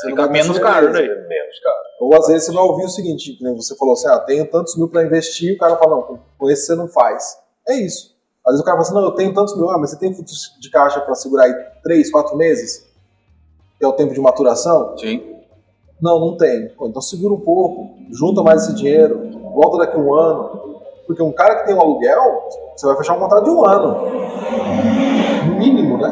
Fica menos caro, né? Menos caro. Ou às vezes você vai ouvir o seguinte, né? Você falou assim, tenho tantos mil para investir, e o cara fala, não, com esse você não faz. É isso. Às vezes o cara fala assim, não, eu tenho tantos mil, mas você tem fluxo de caixa para segurar aí 3, 4 meses? Que é o tempo de maturação? Sim. Não tenho. Então segura um pouco, junta mais esse dinheiro, volta daqui a um ano. Porque um cara que tem um aluguel, você vai fechar um contrato de 1 ano. No mínimo, né?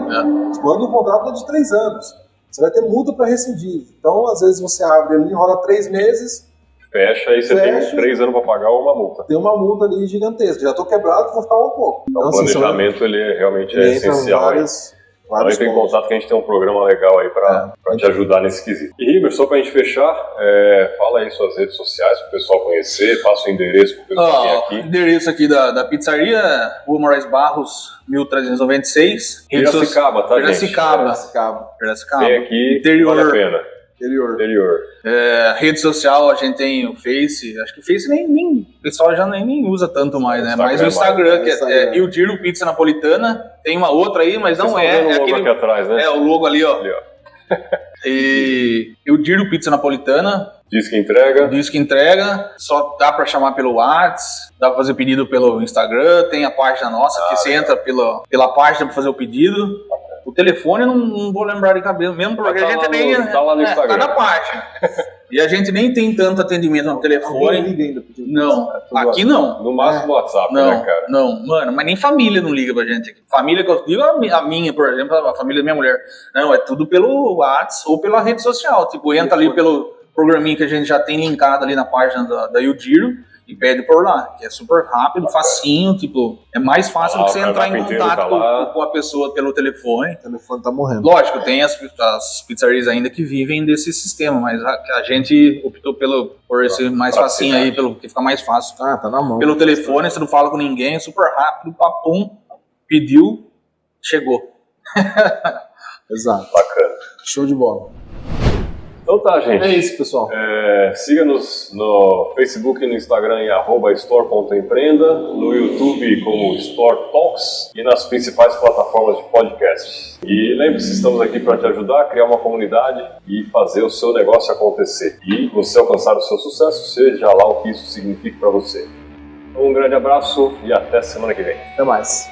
Quando o contrato é de 3 anos. Você vai ter multa para rescindir. Então, às vezes, você abre ali, rola 3 meses. Fecha e você tem 3 anos para pagar uma multa. Tem uma multa ali gigantesca. Já estou quebrado, vou ficar um pouco. Então, o planejamento ele realmente é essencial. Então entra em contato que a gente tem um programa legal aí para te ajudar nesse quesito. E Rimer, só para a gente fechar, fala aí suas redes sociais para o pessoal conhecer, passa o endereço para o pessoal vir aqui. O endereço aqui da pizzaria, Rua Moraes Barros, 1396. Piracicaba, tá, Piracicaba. Vem aqui, interior. Vale a pena. Interior. Rede social, a gente tem o Face, acho que o Face nem o pessoal já nem usa tanto mais, né? Mas o Instagram, que é Eudiro Pizza Napolitana, tem uma outra aí, mas não é. O logo aquele, aqui atrás, né? O logo ali, ó. E Eudiro Pizza Napolitana. Diz que entrega, só dá pra chamar pelo WhatsApp, dá pra fazer pedido pelo Instagram, tem a página nossa que você entra pela página pra fazer o pedido. O telefone eu não vou lembrar de cabeça mesmo, porque a gente nem... Tá lá no Instagram. Tá na página. E a gente nem tem tanto atendimento no telefone. Liga ainda pedindo. Não, aqui não. No máximo WhatsApp, não, né, cara? Não, mano, mas nem família não liga pra gente aqui. Família que eu digo, a minha, por exemplo, a família da minha mulher. Não, é tudo pelo WhatsApp ou pela rede social. Tipo, entra ali pelo programinha que a gente já tem linkado ali na página da Eudiro e pede por lá, que é super rápido, facinho, tipo, é mais fácil do que você entrar em contato com a pessoa pelo telefone. O telefone tá morrendo. Lógico, tem as pizzarias ainda que vivem desse sistema, mas a gente optou por esse mais facinho aí, que fica mais fácil. Tá na mão. Pelo telefone, você não fala com ninguém, é super rápido, papum, pediu, chegou. Exato. Bacana. Show de bola. Então tá, gente. É isso, pessoal. Siga-nos no Facebook e no Instagram em @store.empreenda, no YouTube como Store Talks e nas principais plataformas de podcast. E lembre-se, estamos aqui para te ajudar a criar uma comunidade e fazer o seu negócio acontecer. E você alcançar o seu sucesso, seja lá o que isso signifique para você. Um grande abraço e até semana que vem. Até mais.